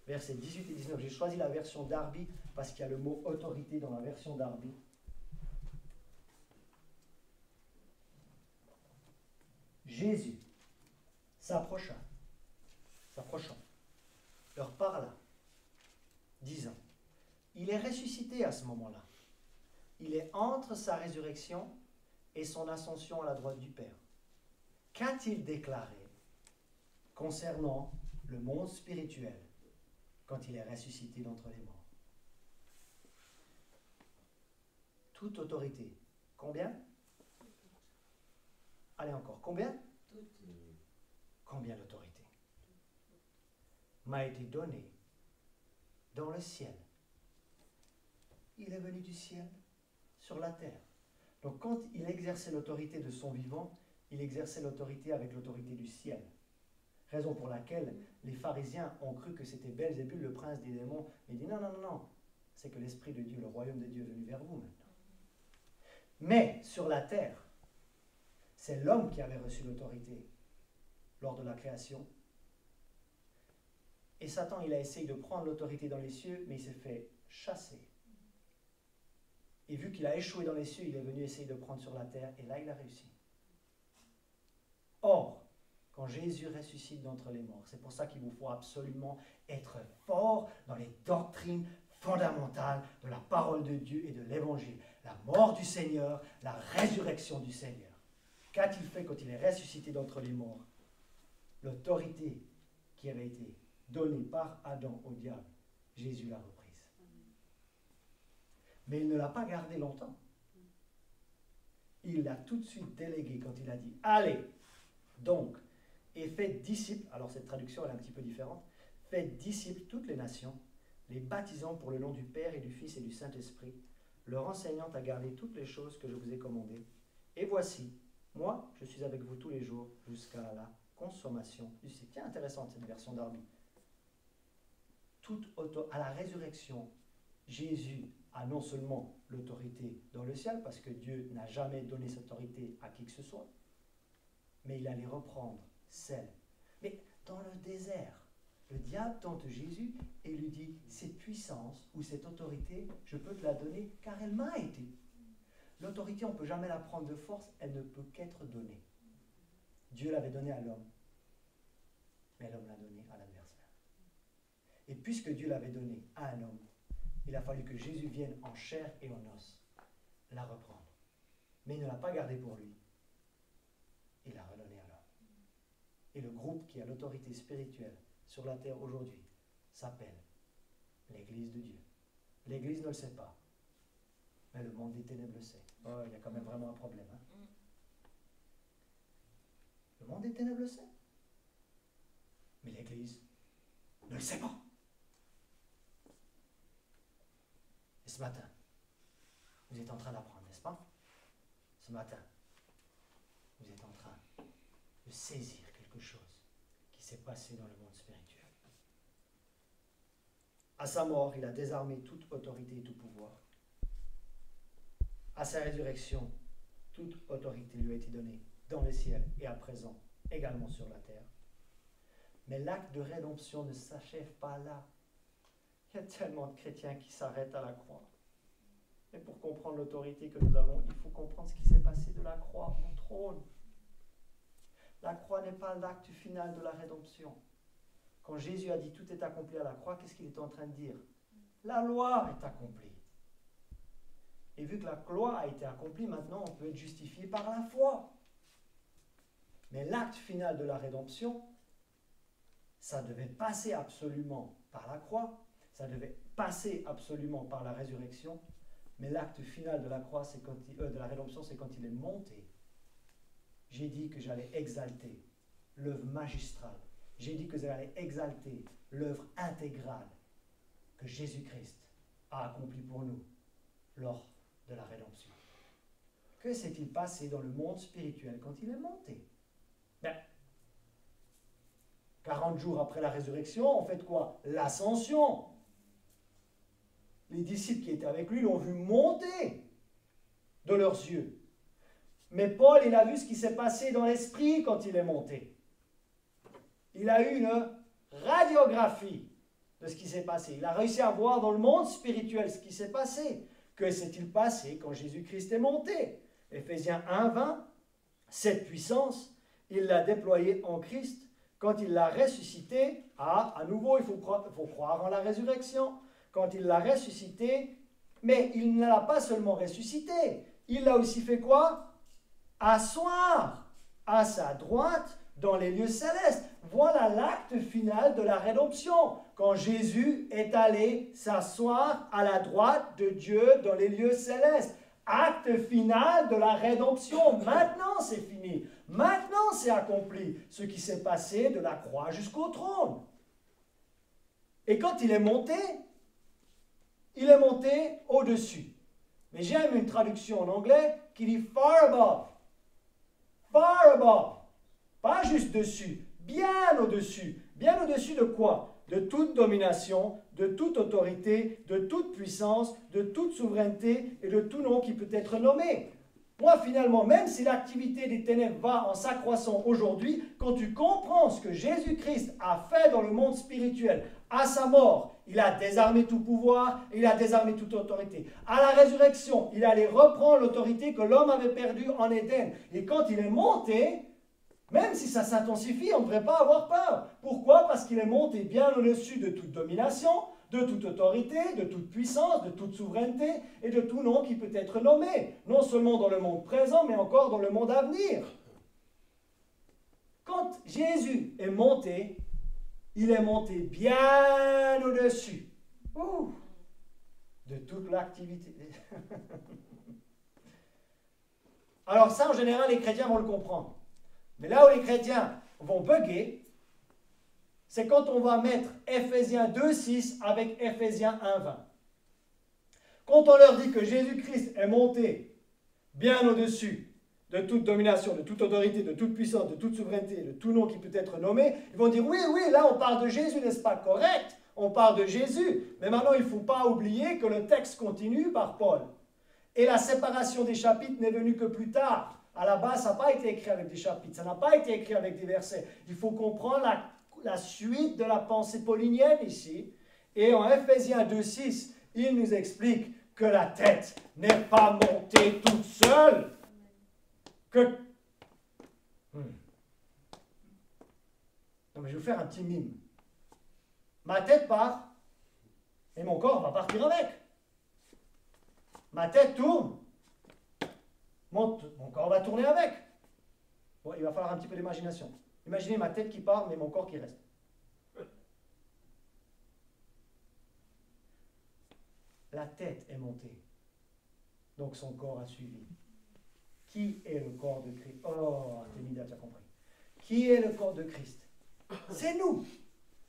[SPEAKER 5] versets 18 et 19. J'ai choisi la version Darby parce qu'il y a le mot autorité dans la version Darby. Jésus s'approchant, leur parla, disant, il est ressuscité à ce moment-là. Il est entre sa résurrection et son ascension à la droite du Père. Qu'a-t-il déclaré concernant le monde spirituel quand il est ressuscité d'entre les morts? Toute autorité. Combien? Allez encore. Combien? Combien d'autorité m'a été donnée dans le ciel? Il est venu du ciel sur la terre. Donc quand il exerçait l'autorité de son vivant, il exerçait l'autorité avec l'autorité du ciel. Raison pour laquelle les pharisiens ont cru que c'était Belzébul, le prince des démons. Mais il dit non, non, non, non. C'est que l'Esprit de Dieu, le royaume de Dieu est venu vers vous maintenant. Mais sur la terre, c'est l'homme qui avait reçu l'autorité lors de la création. Et Satan, il a essayé de prendre l'autorité dans les cieux, mais il s'est fait chasser. Et vu qu'il a échoué dans les cieux, il est venu essayer de prendre sur la terre, et là, il a réussi. Or, quand Jésus ressuscite d'entre les morts, c'est pour ça qu'il vous faut absolument être fort dans les doctrines fondamentales de la parole de Dieu et de l'évangile. La mort du Seigneur, la résurrection du Seigneur. Qu'a-t-il fait quand il est ressuscité d'entre les morts? L'autorité qui avait été donnée par Adam au diable, Jésus l'a reprise. Mais il ne l'a pas gardée longtemps. Il l'a tout de suite délégué quand il a dit « Allez, donc, et faites disciples », alors cette traduction elle est un petit peu différente, « Faites disciples toutes les nations, les baptisant pour le nom du Père et du Fils et du Saint-Esprit, leur enseignant à garder toutes les choses que je vous ai commandées. Et voici, moi, je suis avec vous tous les jours jusqu'à la consommation du siècle. Tiens, intéressante cette version d'Arby. À la résurrection, Jésus a non seulement l'autorité dans le ciel, parce que Dieu n'a jamais donné cette autorité à qui que ce soit, mais il allait reprendre celle. Mais dans le désert, le diable tente Jésus et lui dit, cette puissance ou cette autorité, je peux te la donner car elle m'a été. L'autorité, on ne peut jamais la prendre de force, elle ne peut qu'être donnée. Dieu l'avait donnée à l'homme, mais l'homme l'a donnée à l'adversaire. Et puisque Dieu l'avait donnée à un homme, il a fallu que Jésus vienne en chair et en os la reprendre. Mais il ne l'a pas gardée pour lui. Il l'a redonnée à l'homme. Et le groupe qui a l'autorité spirituelle sur la terre aujourd'hui s'appelle l'Église de Dieu. L'Église ne le sait pas, mais le monde des ténèbres le sait. Oh, il y a quand même vraiment un problème. Hein? Le monde des ténèbres le sait, mais l'Église ne le sait pas. Et ce matin, vous êtes en train d'apprendre, n'est-ce pas? Ce matin, vous êtes en train de saisir quelque chose qui s'est passé dans le monde spirituel. À sa mort, il a désarmé toute autorité et tout pouvoir. À sa résurrection, toute autorité lui a été donnée dans le ciel et à présent également sur la terre. Mais l'acte de rédemption ne s'achève pas là. Il y a tellement de chrétiens qui s'arrêtent à la croix. Et pour comprendre l'autorité que nous avons, il faut comprendre ce qui s'est passé de la croix au trône. La croix n'est pas l'acte final de la rédemption. Quand Jésus a dit tout est accompli à la croix, qu'est-ce qu'il est en train de dire? La loi est accomplie. Et vu que la loi a été accomplie, maintenant on peut être justifié par la foi. Mais l'acte final de la rédemption, ça devait passer absolument par la croix, ça devait passer absolument par la résurrection, mais l'acte final de la croix, c'est quand de la rédemption, c'est quand il est monté. J'ai dit que j'allais exalter l'œuvre magistrale. J'ai dit que j'allais exalter l'œuvre intégrale que Jésus-Christ a accomplie pour nous lors de la rédemption. Que s'est-il passé dans le monde spirituel quand il est monté? 40 jours après la résurrection, on fait quoi? L'ascension. Les disciples qui étaient avec lui l'ont vu monter de leurs yeux. Mais Paul, il a vu ce qui s'est passé dans l'esprit quand il est monté. Il a eu une radiographie de ce qui s'est passé. Il a réussi à voir dans le monde spirituel ce qui s'est passé. Que s'est-il passé quand Jésus-Christ est monté? Éphésiens 1:20, cette puissance, il l'a déployée en Christ quand il l'a ressuscité. À nouveau, il faut croire en la résurrection. Quand il l'a ressuscité, mais il ne l'a pas seulement ressuscité, il l'a aussi fait quoi? Asseoir à sa droite dans les lieux célestes. Voilà l'acte final de la rédemption, quand Jésus est allé s'asseoir à la droite de Dieu dans les lieux célestes. Acte final de la rédemption. Maintenant, c'est fini. Maintenant, c'est accompli. Ce qui s'est passé de la croix jusqu'au trône. Et quand il est monté au-dessus. Mais j'aime une traduction en anglais qui dit far above. Far above. Pas juste dessus, bien au-dessus. Bien au-dessus de quoi? De toute domination, de toute autorité, de toute puissance, de toute souveraineté et de tout nom qui peut être nommé. Moi, finalement, même si l'activité des ténèbres va en s'accroissant aujourd'hui, quand tu comprends ce que Jésus-Christ a fait dans le monde spirituel, à sa mort, il a désarmé tout pouvoir, il a désarmé toute autorité. À la résurrection, il allait reprendre l'autorité que l'homme avait perdue en Éden. Et quand il est monté, même si ça s'intensifie, on ne devrait pas avoir peur. Pourquoi? Parce qu'il est monté bien au-dessus de toute domination, de toute autorité, de toute puissance, de toute souveraineté et de tout nom qui peut être nommé, non seulement dans le monde présent, mais encore dans le monde à venir. Quand Jésus est monté, il est monté bien au-dessus de toute l'activité. Alors ça, en général, les chrétiens vont le comprendre. Mais là où les chrétiens vont bugger, c'est quand on va mettre Éphésiens 2:6 avec Éphésiens 1:20. Quand on leur dit que Jésus-Christ est monté bien au-dessus de toute domination, de toute autorité, de toute puissance, de toute souveraineté, de tout nom qui peut être nommé, ils vont dire oui, oui, là on parle de Jésus, n'est-ce pas correct? On parle de Jésus. Mais maintenant, il ne faut pas oublier que le texte continue par Paul. Et la séparation des chapitres n'est venue que plus tard. À la base, ça n'a pas été écrit avec des chapitres, ça n'a pas été écrit avec des versets. Il faut comprendre la suite de la pensée paulinienne ici. Et en Ephésiens 2,6, il nous explique que la tête n'est pas montée toute seule. Non, mais je vais vous faire un petit mime. Ma tête part et mon corps va partir avec. Ma tête tourne, mon corps va tourner avec. Bon, il va falloir un petit peu d'imagination. Imaginez ma tête qui part, mais mon corps qui reste. La tête est montée, donc son corps a suivi. Qui est le corps de Christ? Oh, Témida, tu as compris. Qui est le corps de Christ? C'est nous.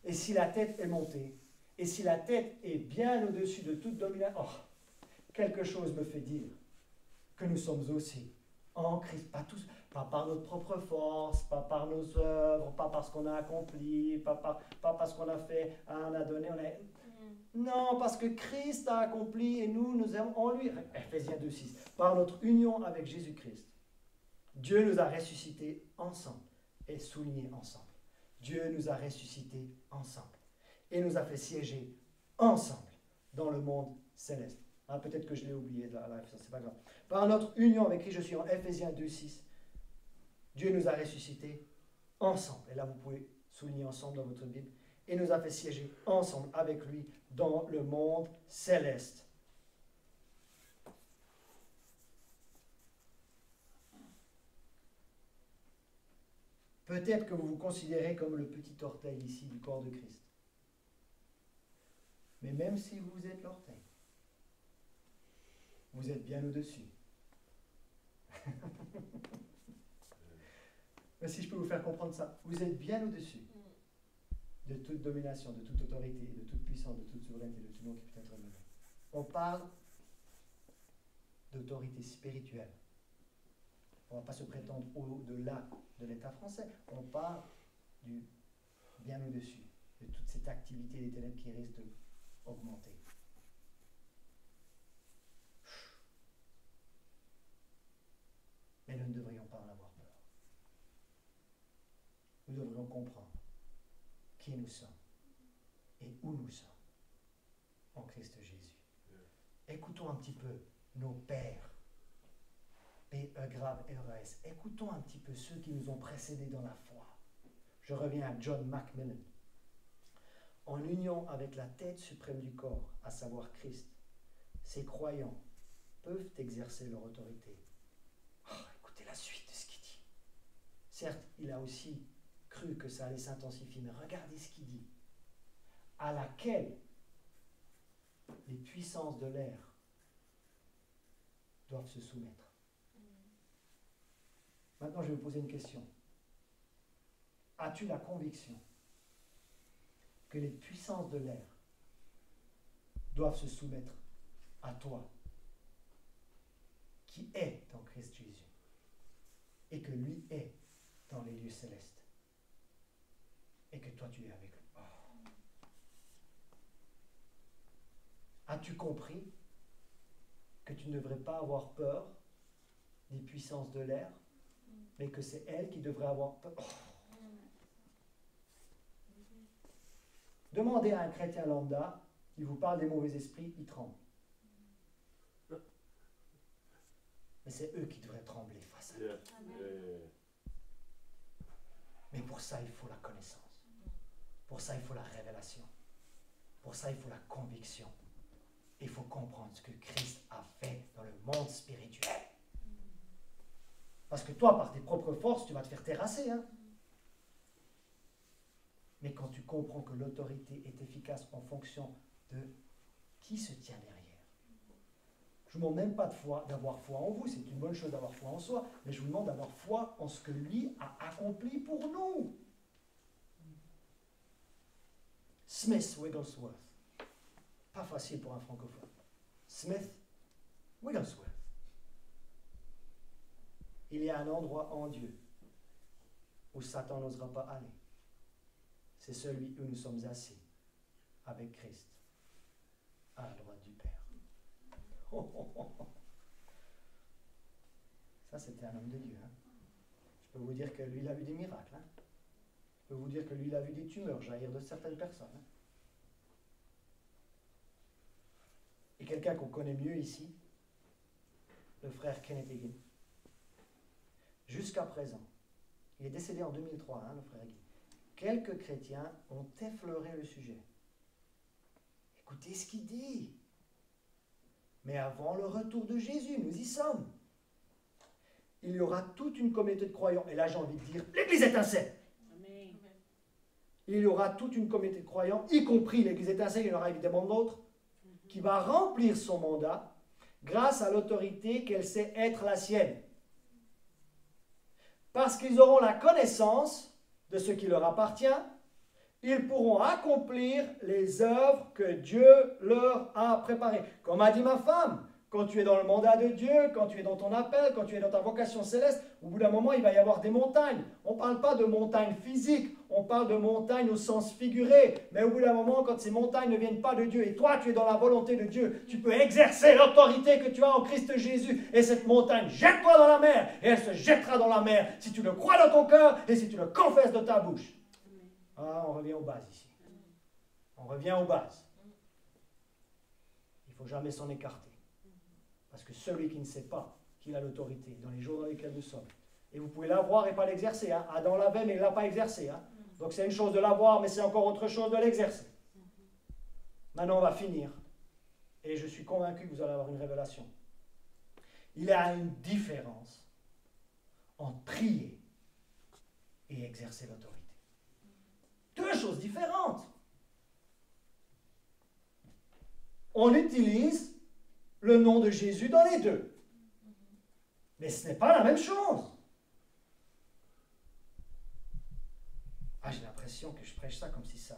[SPEAKER 5] Et si la tête est montée, et si la tête est bien au-dessus de toute domination, oh, quelque chose me fait dire que nous sommes aussi en Christ, pas tous, pas par notre propre force, pas par nos œuvres, pas parce qu'on a accompli, pas parce qu'on a fait, on a donné, non, parce que Christ a accompli et nous avons en lui. Ephésiens 2,6. Par notre union avec Jésus-Christ, Dieu nous a ressuscités ensemble et soulignés ensemble. Dieu nous a ressuscités ensemble et nous a fait siéger ensemble dans le monde céleste. Ah, peut-être que je l'ai oublié, là, c'est pas grave. Par notre union avec Christ, je suis en Ephésiens 2,6. Dieu nous a ressuscités ensemble. Et là, vous pouvez souligner ensemble dans votre Bible. Et nous a fait siéger ensemble avec lui dans le monde céleste. Peut-être que vous vous considérez comme le petit orteil ici du corps de Christ. Mais même si vous êtes l'orteil, vous êtes bien au-dessus. Mais si je peux vous faire comprendre ça, vous êtes bien au-dessus de toute domination, de toute autorité, de toute puissance, de toute souveraineté, de tout nom qui peut être nommé. On parle d'autorité spirituelle. On ne va pas se prétendre au-delà de l'État français. On parle du bien au-dessus, de toute cette activité des ténèbres qui risque d'augmenter. Mais nous ne devrions pas en avoir peur. Nous devrions comprendre qui nous sommes et où nous sommes en Christ Jésus. Écoutons un petit peu nos pères, P-E-R-E-S. Écoutons un petit peu ceux qui nous ont précédés dans la foi. Je reviens à John Macmillan. En union avec la tête suprême du corps, à savoir Christ, ces croyants peuvent exercer leur autorité. Oh, écoutez la suite de ce qu'il dit. Certes, il a aussi cru que ça allait s'intensifier, mais regardez ce qu'il dit. À laquelle les puissances de l'air doivent se soumettre. Maintenant, je vais vous poser une question. As-tu la conviction que les puissances de l'air doivent se soumettre à toi, qui est en Christ Jésus, et que lui est dans les lieux célestes, et que toi tu es avec lui? Oh. As-tu compris que tu ne devrais pas avoir peur des puissances de l'air, mais que c'est elle qui devrait avoir peur? Oh. Demandez à un chrétien lambda, il vous parle des mauvais esprits, il tremble. Mais c'est eux qui devraient trembler face à lui. Mais pour ça, il faut la connaissance. Pour ça, il faut la révélation. Pour ça, il faut la conviction. Il faut comprendre ce que Christ a fait dans le monde spirituel. Parce que toi, par tes propres forces, tu vas te faire terrasser. Hein? Mais quand tu comprends que l'autorité est efficace en fonction de qui se tient derrière. Je ne vous demande même pas d'avoir foi en vous, c'est une bonne chose d'avoir foi en soi, mais je vous demande d'avoir foi en ce que lui a accompli pour nous. Smith Wigglesworth. Pas facile pour un francophone. Smith Wigglesworth. Il y a un endroit en Dieu où Satan n'osera pas aller. C'est celui où nous sommes assis avec Christ à la droite du Père. Oh, oh, oh, oh. Ça, c'était un homme de Dieu. Hein? Je peux vous dire que lui, il a vu des miracles. Hein? Je peux vous dire que lui, il a vu des tumeurs jaillir de certaines personnes. Hein? Et quelqu'un qu'on connaît mieux ici, le frère Kenneth Hagin. Jusqu'à présent, il est décédé en 2003, hein, le frère Hagin. Quelques chrétiens ont effleuré le sujet. Écoutez ce qu'il dit. Mais avant le retour de Jésus, nous y sommes. Il y aura toute une communauté de croyants. Et là, j'ai envie de dire, l'Église étincelle. Amen. Il y aura toute une communauté de croyants, y compris l'Église étincelle, il y en aura évidemment d'autres, qui va remplir son mandat grâce à l'autorité qu'elle sait être la sienne. Parce qu'ils auront la connaissance de ce qui leur appartient, ils pourront accomplir les œuvres que Dieu leur a préparées. Comme a dit ma femme, quand tu es dans le mandat de Dieu, quand tu es dans ton appel, quand tu es dans ta vocation céleste, au bout d'un moment, il va y avoir des montagnes. On ne parle pas de montagnes physiques, on parle de montagnes au sens figuré. Mais au bout d'un moment, quand ces montagnes ne viennent pas de Dieu, et toi, tu es dans la volonté de Dieu, tu peux exercer l'autorité que tu as en Christ Jésus. Et cette montagne, jette-toi dans la mer, et elle se jettera dans la mer, si tu le crois dans ton cœur, et si tu le confesses de ta bouche. Ah, on revient aux bases ici. On revient aux bases. Il ne faut jamais s'en écarter. Parce que celui qui ne sait pas qu'il a l'autorité dans les jours dans lesquels nous sommes, et vous pouvez l'avoir et pas l'exercer. Hein. Adam l'avait, mais il ne l'a pas exercé. Hein. Donc c'est une chose de l'avoir, mais c'est encore autre chose de l'exercer. Maintenant, on va finir. Et je suis convaincu que vous allez avoir une révélation. Il y a une différence entre prier et exercer l'autorité. Deux choses différentes. On utilise le nom de Jésus dans les deux. Mais ce n'est pas la même chose. Ah, j'ai l'impression que je prêche ça comme si ça,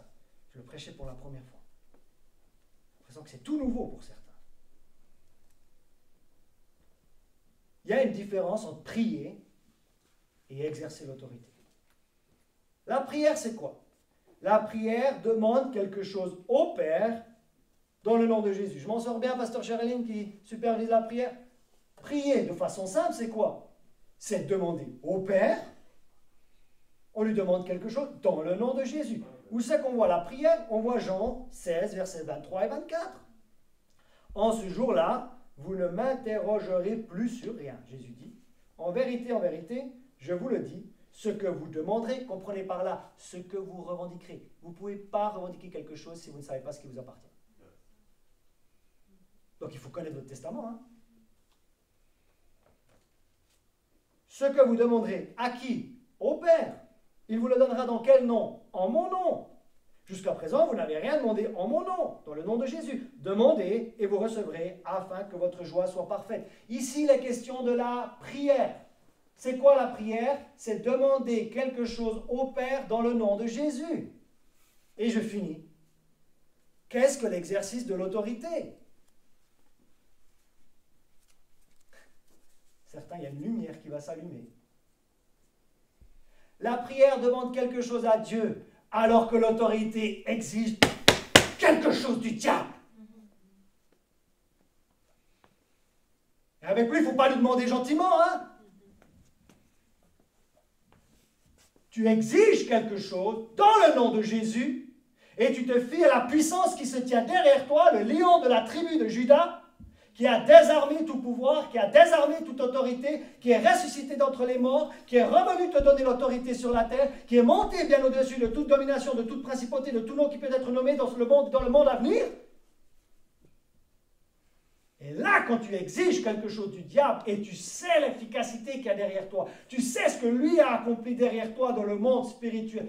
[SPEAKER 5] je le prêchais pour la première fois. J'ai l'impression que c'est tout nouveau pour certains. Il y a une différence entre prier et exercer l'autorité. La prière, c'est quoi? La prière demande quelque chose au Père dans le nom de Jésus. Je m'en sors bien, pasteur Cheryline qui supervise la prière. Prier de façon simple, c'est quoi? C'est demander au Père. On lui demande quelque chose dans le nom de Jésus. Où c'est qu'on voit la prière? On voit Jean 16, versets 23 et 24. En ce jour-là, vous ne m'interrogerez plus sur rien. Jésus dit, en vérité, je vous le dis, ce que vous demanderez, comprenez par là, ce que vous revendiquerez. Vous ne pouvez pas revendiquer quelque chose si vous ne savez pas ce qui vous appartient. Donc il faut connaître votre testament. Hein. Ce que vous demanderez, à qui? Au Père. Il vous le donnera dans quel nom? En mon nom. Jusqu'à présent, vous n'avez rien demandé en mon nom, dans le nom de Jésus. Demandez et vous recevrez afin que votre joie soit parfaite. Ici, la question de la prière. C'est quoi la prière? C'est demander quelque chose au Père dans le nom de Jésus. Et je finis. Qu'est-ce que l'exercice de l'autorité? Certains, il y a une lumière qui va s'allumer. La prière demande quelque chose à Dieu, alors que l'autorité exige quelque chose du diable. Et avec lui, il ne faut pas lui demander gentiment, hein? Tu exiges quelque chose dans le nom de Jésus et tu te fies à la puissance qui se tient derrière toi, le lion de la tribu de Juda, qui a désarmé tout pouvoir, qui a désarmé toute autorité, qui est ressuscité d'entre les morts, qui est revenu te donner l'autorité sur la terre, qui est monté bien au-dessus de toute domination, de toute principauté, de tout nom qui peut être nommé dans le monde à venir. Et là, quand tu exiges quelque chose du diable et tu sais l'efficacité qu'il y a derrière toi, tu sais ce que lui a accompli derrière toi dans le monde spirituel.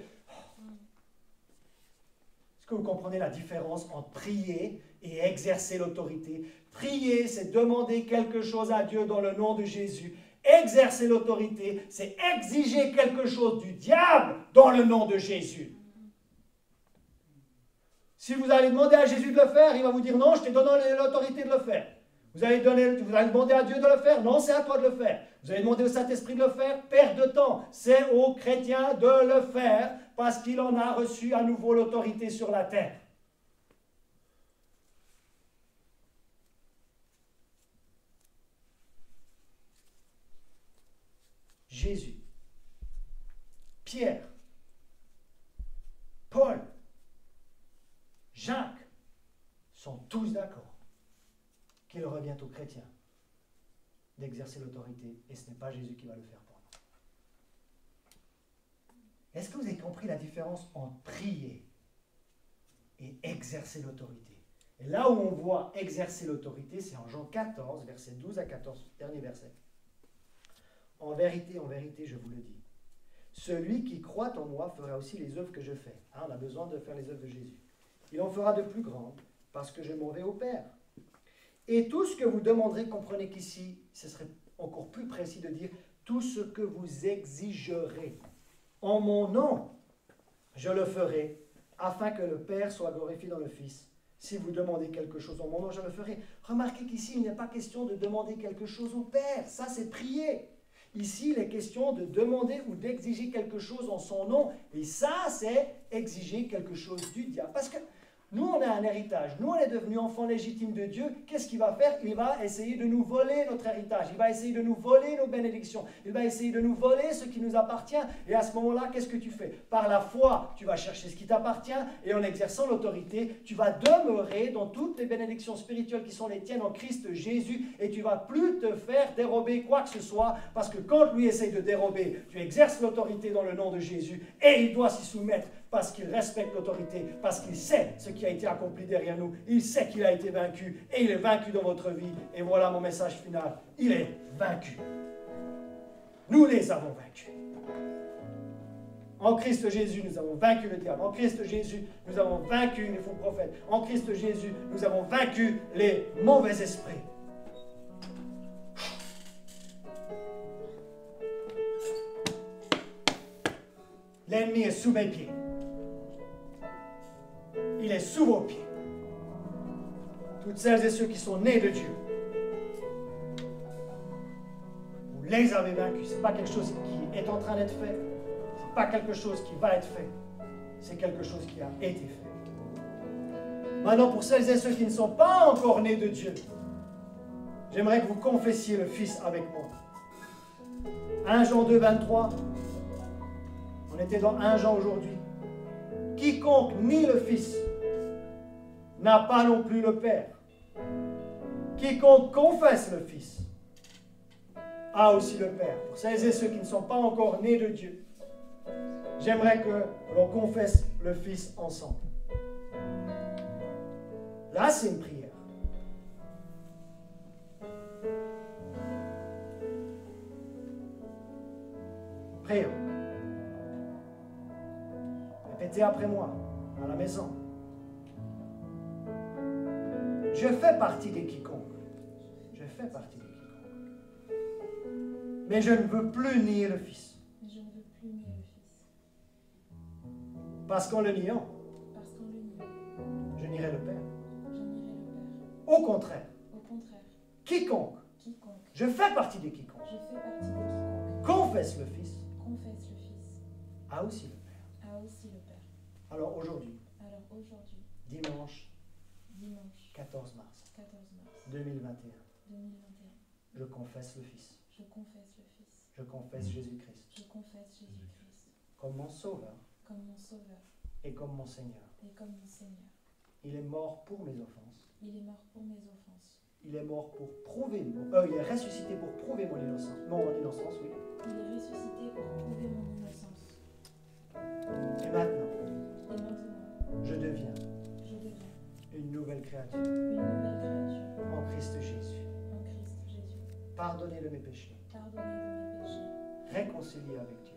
[SPEAKER 5] Est-ce que vous comprenez la différence entre prier et exercer l'autorité? Prier, c'est demander quelque chose à Dieu dans le nom de Jésus. Exercer l'autorité, c'est exiger quelque chose du diable dans le nom de Jésus. Si vous allez demander à Jésus de le faire, il va vous dire non, je t'ai donné l'autorité de le faire. Vous allez demander à Dieu de le faire? Non, c'est à toi de le faire. Vous allez demander au Saint-Esprit de le faire? Perte de temps. C'est aux chrétiens de le faire parce qu'il en a reçu à nouveau l'autorité sur la terre. Jésus, Pierre, Paul, Jacques sont tous d'accord qu'il revient aux chrétiens d'exercer l'autorité et ce n'est pas Jésus qui va le faire pour nous. Est-ce que vous avez compris la différence entre prier et exercer l'autorité? Et là où on voit exercer l'autorité, c'est en Jean 14, versets 12 à 14, dernier verset. En vérité, je vous le dis, celui qui croit en moi fera aussi les œuvres que je fais. Hein, on a besoin de faire les œuvres de Jésus. Il en fera de plus grandes, parce que je m'en vais au Père. Et tout ce que vous demanderez, comprenez qu'ici, ce serait encore plus précis de dire, tout ce que vous exigerez en mon nom, je le ferai, afin que le Père soit glorifié dans le Fils. Si vous demandez quelque chose en mon nom, je le ferai. Remarquez qu'ici, il n'est pas question de demander quelque chose au Père. Ça, c'est prier. Ici, il est question de demander ou d'exiger quelque chose en son nom. Et ça, c'est exiger quelque chose du diable. Parce que nous, on a un héritage. Nous, on est devenus enfants légitimes de Dieu. Qu'est-ce qu'il va faire? Il va essayer de nous voler notre héritage. Il va essayer de nous voler nos bénédictions. Il va essayer de nous voler ce qui nous appartient. Et à ce moment-là, qu'est-ce que tu fais? Par la foi, tu vas chercher ce qui t'appartient. Et en exerçant l'autorité, tu vas demeurer dans toutes les bénédictions spirituelles qui sont les tiennes en Christ Jésus. Et tu ne vas plus te faire dérober quoi que ce soit. Parce que quand lui essaye de dérober, tu exerces l'autorité dans le nom de Jésus. Et il doit s'y soumettre. Parce qu'il respecte l'autorité, parce qu'il sait ce qui a été accompli derrière nous. Il sait qu'il a été vaincu, et il est vaincu dans votre vie. Et voilà mon message final. Il est vaincu. Nous les avons vaincus. En Christ Jésus, nous avons vaincu le diable. En Christ Jésus, nous avons vaincu les faux prophètes. En Christ Jésus, nous avons vaincu les mauvais esprits. L'ennemi est sous mes pieds. Il est sous vos pieds. Toutes celles et ceux qui sont nés de Dieu, vous les avez vaincus. Ce n'est pas quelque chose qui est en train d'être fait. Ce n'est pas quelque chose qui va être fait. C'est quelque chose qui a été fait. Maintenant, pour celles et ceux qui ne sont pas encore nés de Dieu, j'aimerais que vous confessiez le Fils avec moi. 1 Jean 2, 23. On était dans 1 Jean aujourd'hui. Quiconque nie le Fils n'a pas non plus le Père. Quiconque confesse le Fils a aussi le Père. Pour celles et ceux qui ne sont pas encore nés de Dieu, j'aimerais que l'on confesse le Fils ensemble. Là, c'est une prière. Prions. Répétez après moi, à la maison. Je fais partie des quiconques. Je fais partie des quiconques. Mais je ne veux plus nier le Fils. Parce qu'en le niant, je nierai le Père. Au contraire, quiconque, je fais partie des quiconques, confesse le Fils, a aussi le Père. Alors aujourd'hui, dimanche 14 mars 2021, je confesse le Fils. Je confesse Jésus-Christ comme mon Sauveur et comme mon Seigneur. Il est mort pour mes offenses. Il est mort pour prouver il est ressuscité pour prouver mon innocence. Mon innocence, oui. Et maintenant, je deviens une nouvelle créature en Christ Jésus. Pardonné de mes péchés. Réconcilié avec Dieu.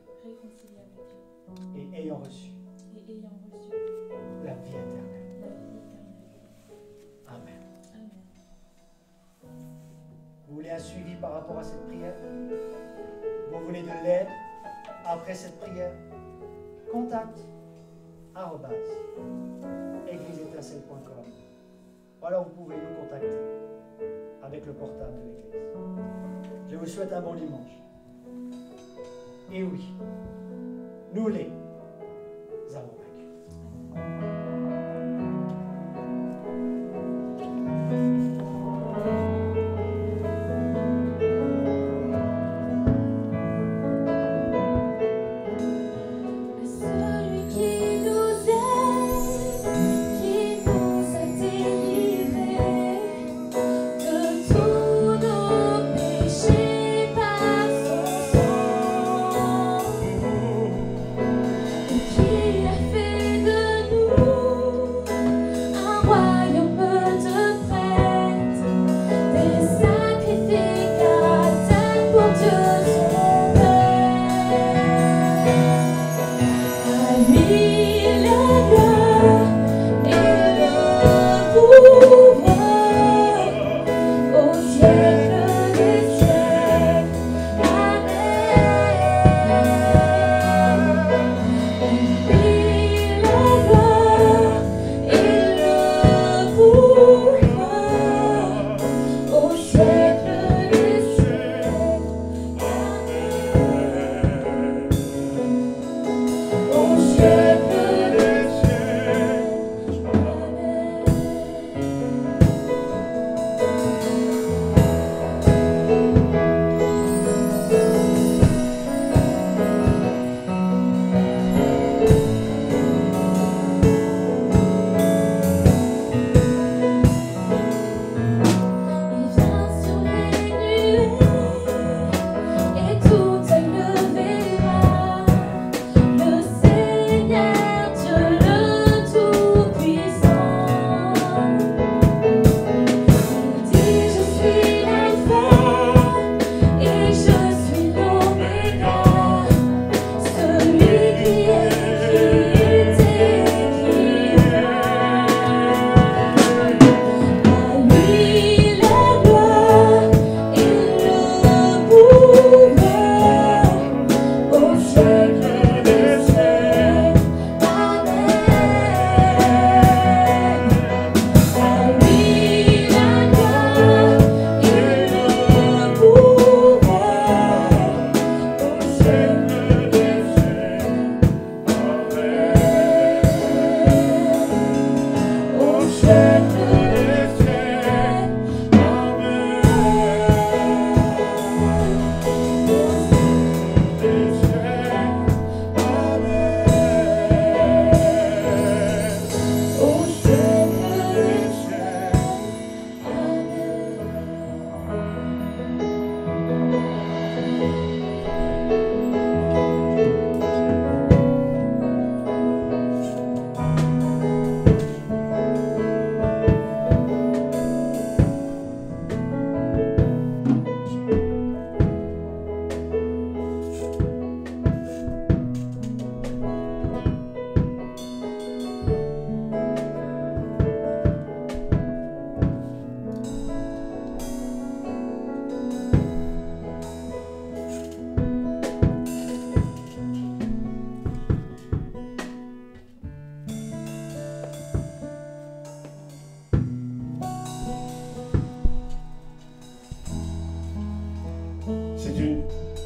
[SPEAKER 5] Et ayant reçu la vie éternelle. Amen. Vous voulez un suivi par rapport à cette prière? Vous voulez de l'aide après cette prière? Contact @égliseétincelle.com. Ou alors vous pouvez nous contacter avec le portable de l'Église. Je vous souhaite un bon dimanche. Et oui, nous les avons vaincus.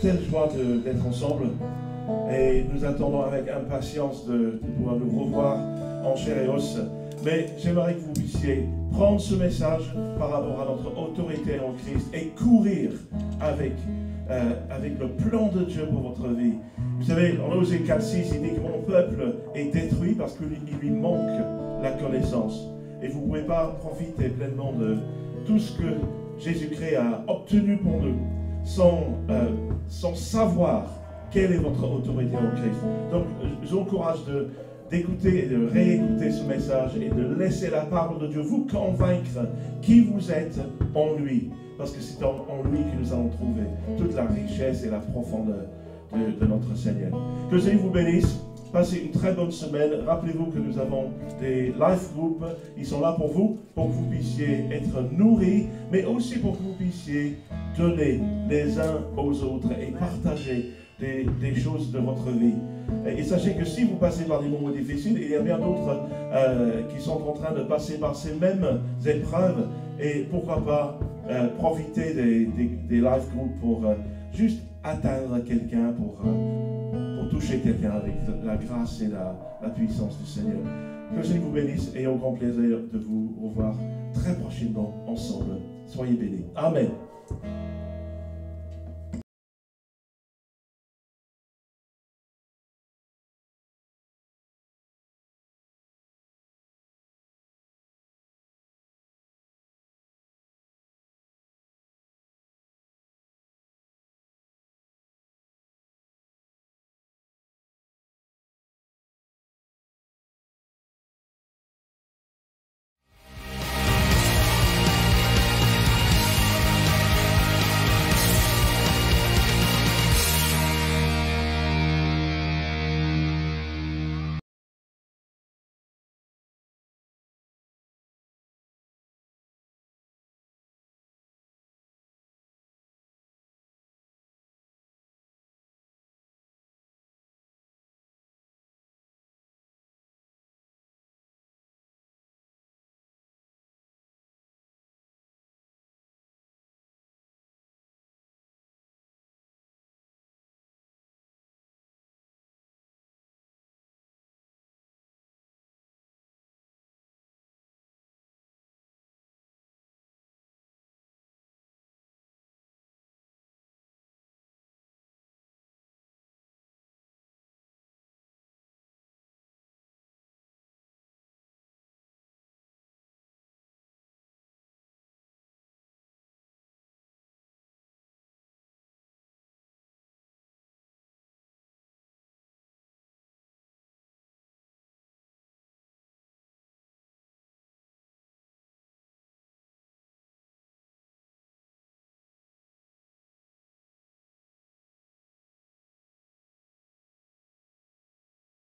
[SPEAKER 6] Quelle joie d'être ensemble et nous attendons avec impatience de pouvoir nous revoir en chair et os. Mais j'aimerais que vous puissiez prendre ce message par rapport à notre autorité en Christ et courir avec le plan de Dieu pour votre vie. Vous savez, en Osée 4:6, il dit que mon peuple est détruit parce qu'il lui manque la connaissance. Et vous ne pouvez pas profiter pleinement de tout ce que Jésus-Christ a obtenu pour nous sans savoir quelle est votre autorité en Christ. Donc, je vous encourage d'écouter et de réécouter ce message et de laisser la parole de Dieu vous convaincre qui vous êtes en lui. Parce que c'est en lui que nous allons trouver toute la richesse et la profondeur de notre Seigneur. Que le Seigneur vous bénisse. Passez une très bonne semaine. Rappelez-vous que nous avons des life groups. Ils sont là pour vous puissiez être nourris, mais aussi pour que vous puissiez donner les uns aux autres et partager des choses de votre vie. Et sachez que si vous passez par des moments difficiles, il y a bien d'autres qui sont en train de passer par ces mêmes épreuves. Et pourquoi pas profiter des live groups pour juste atteindre quelqu'un, pour toucher quelqu'un avec la grâce et la puissance du Seigneur. Que le Seigneur vous bénisse et au grand plaisir de vous revoir très prochainement ensemble. Soyez bénis. Amen.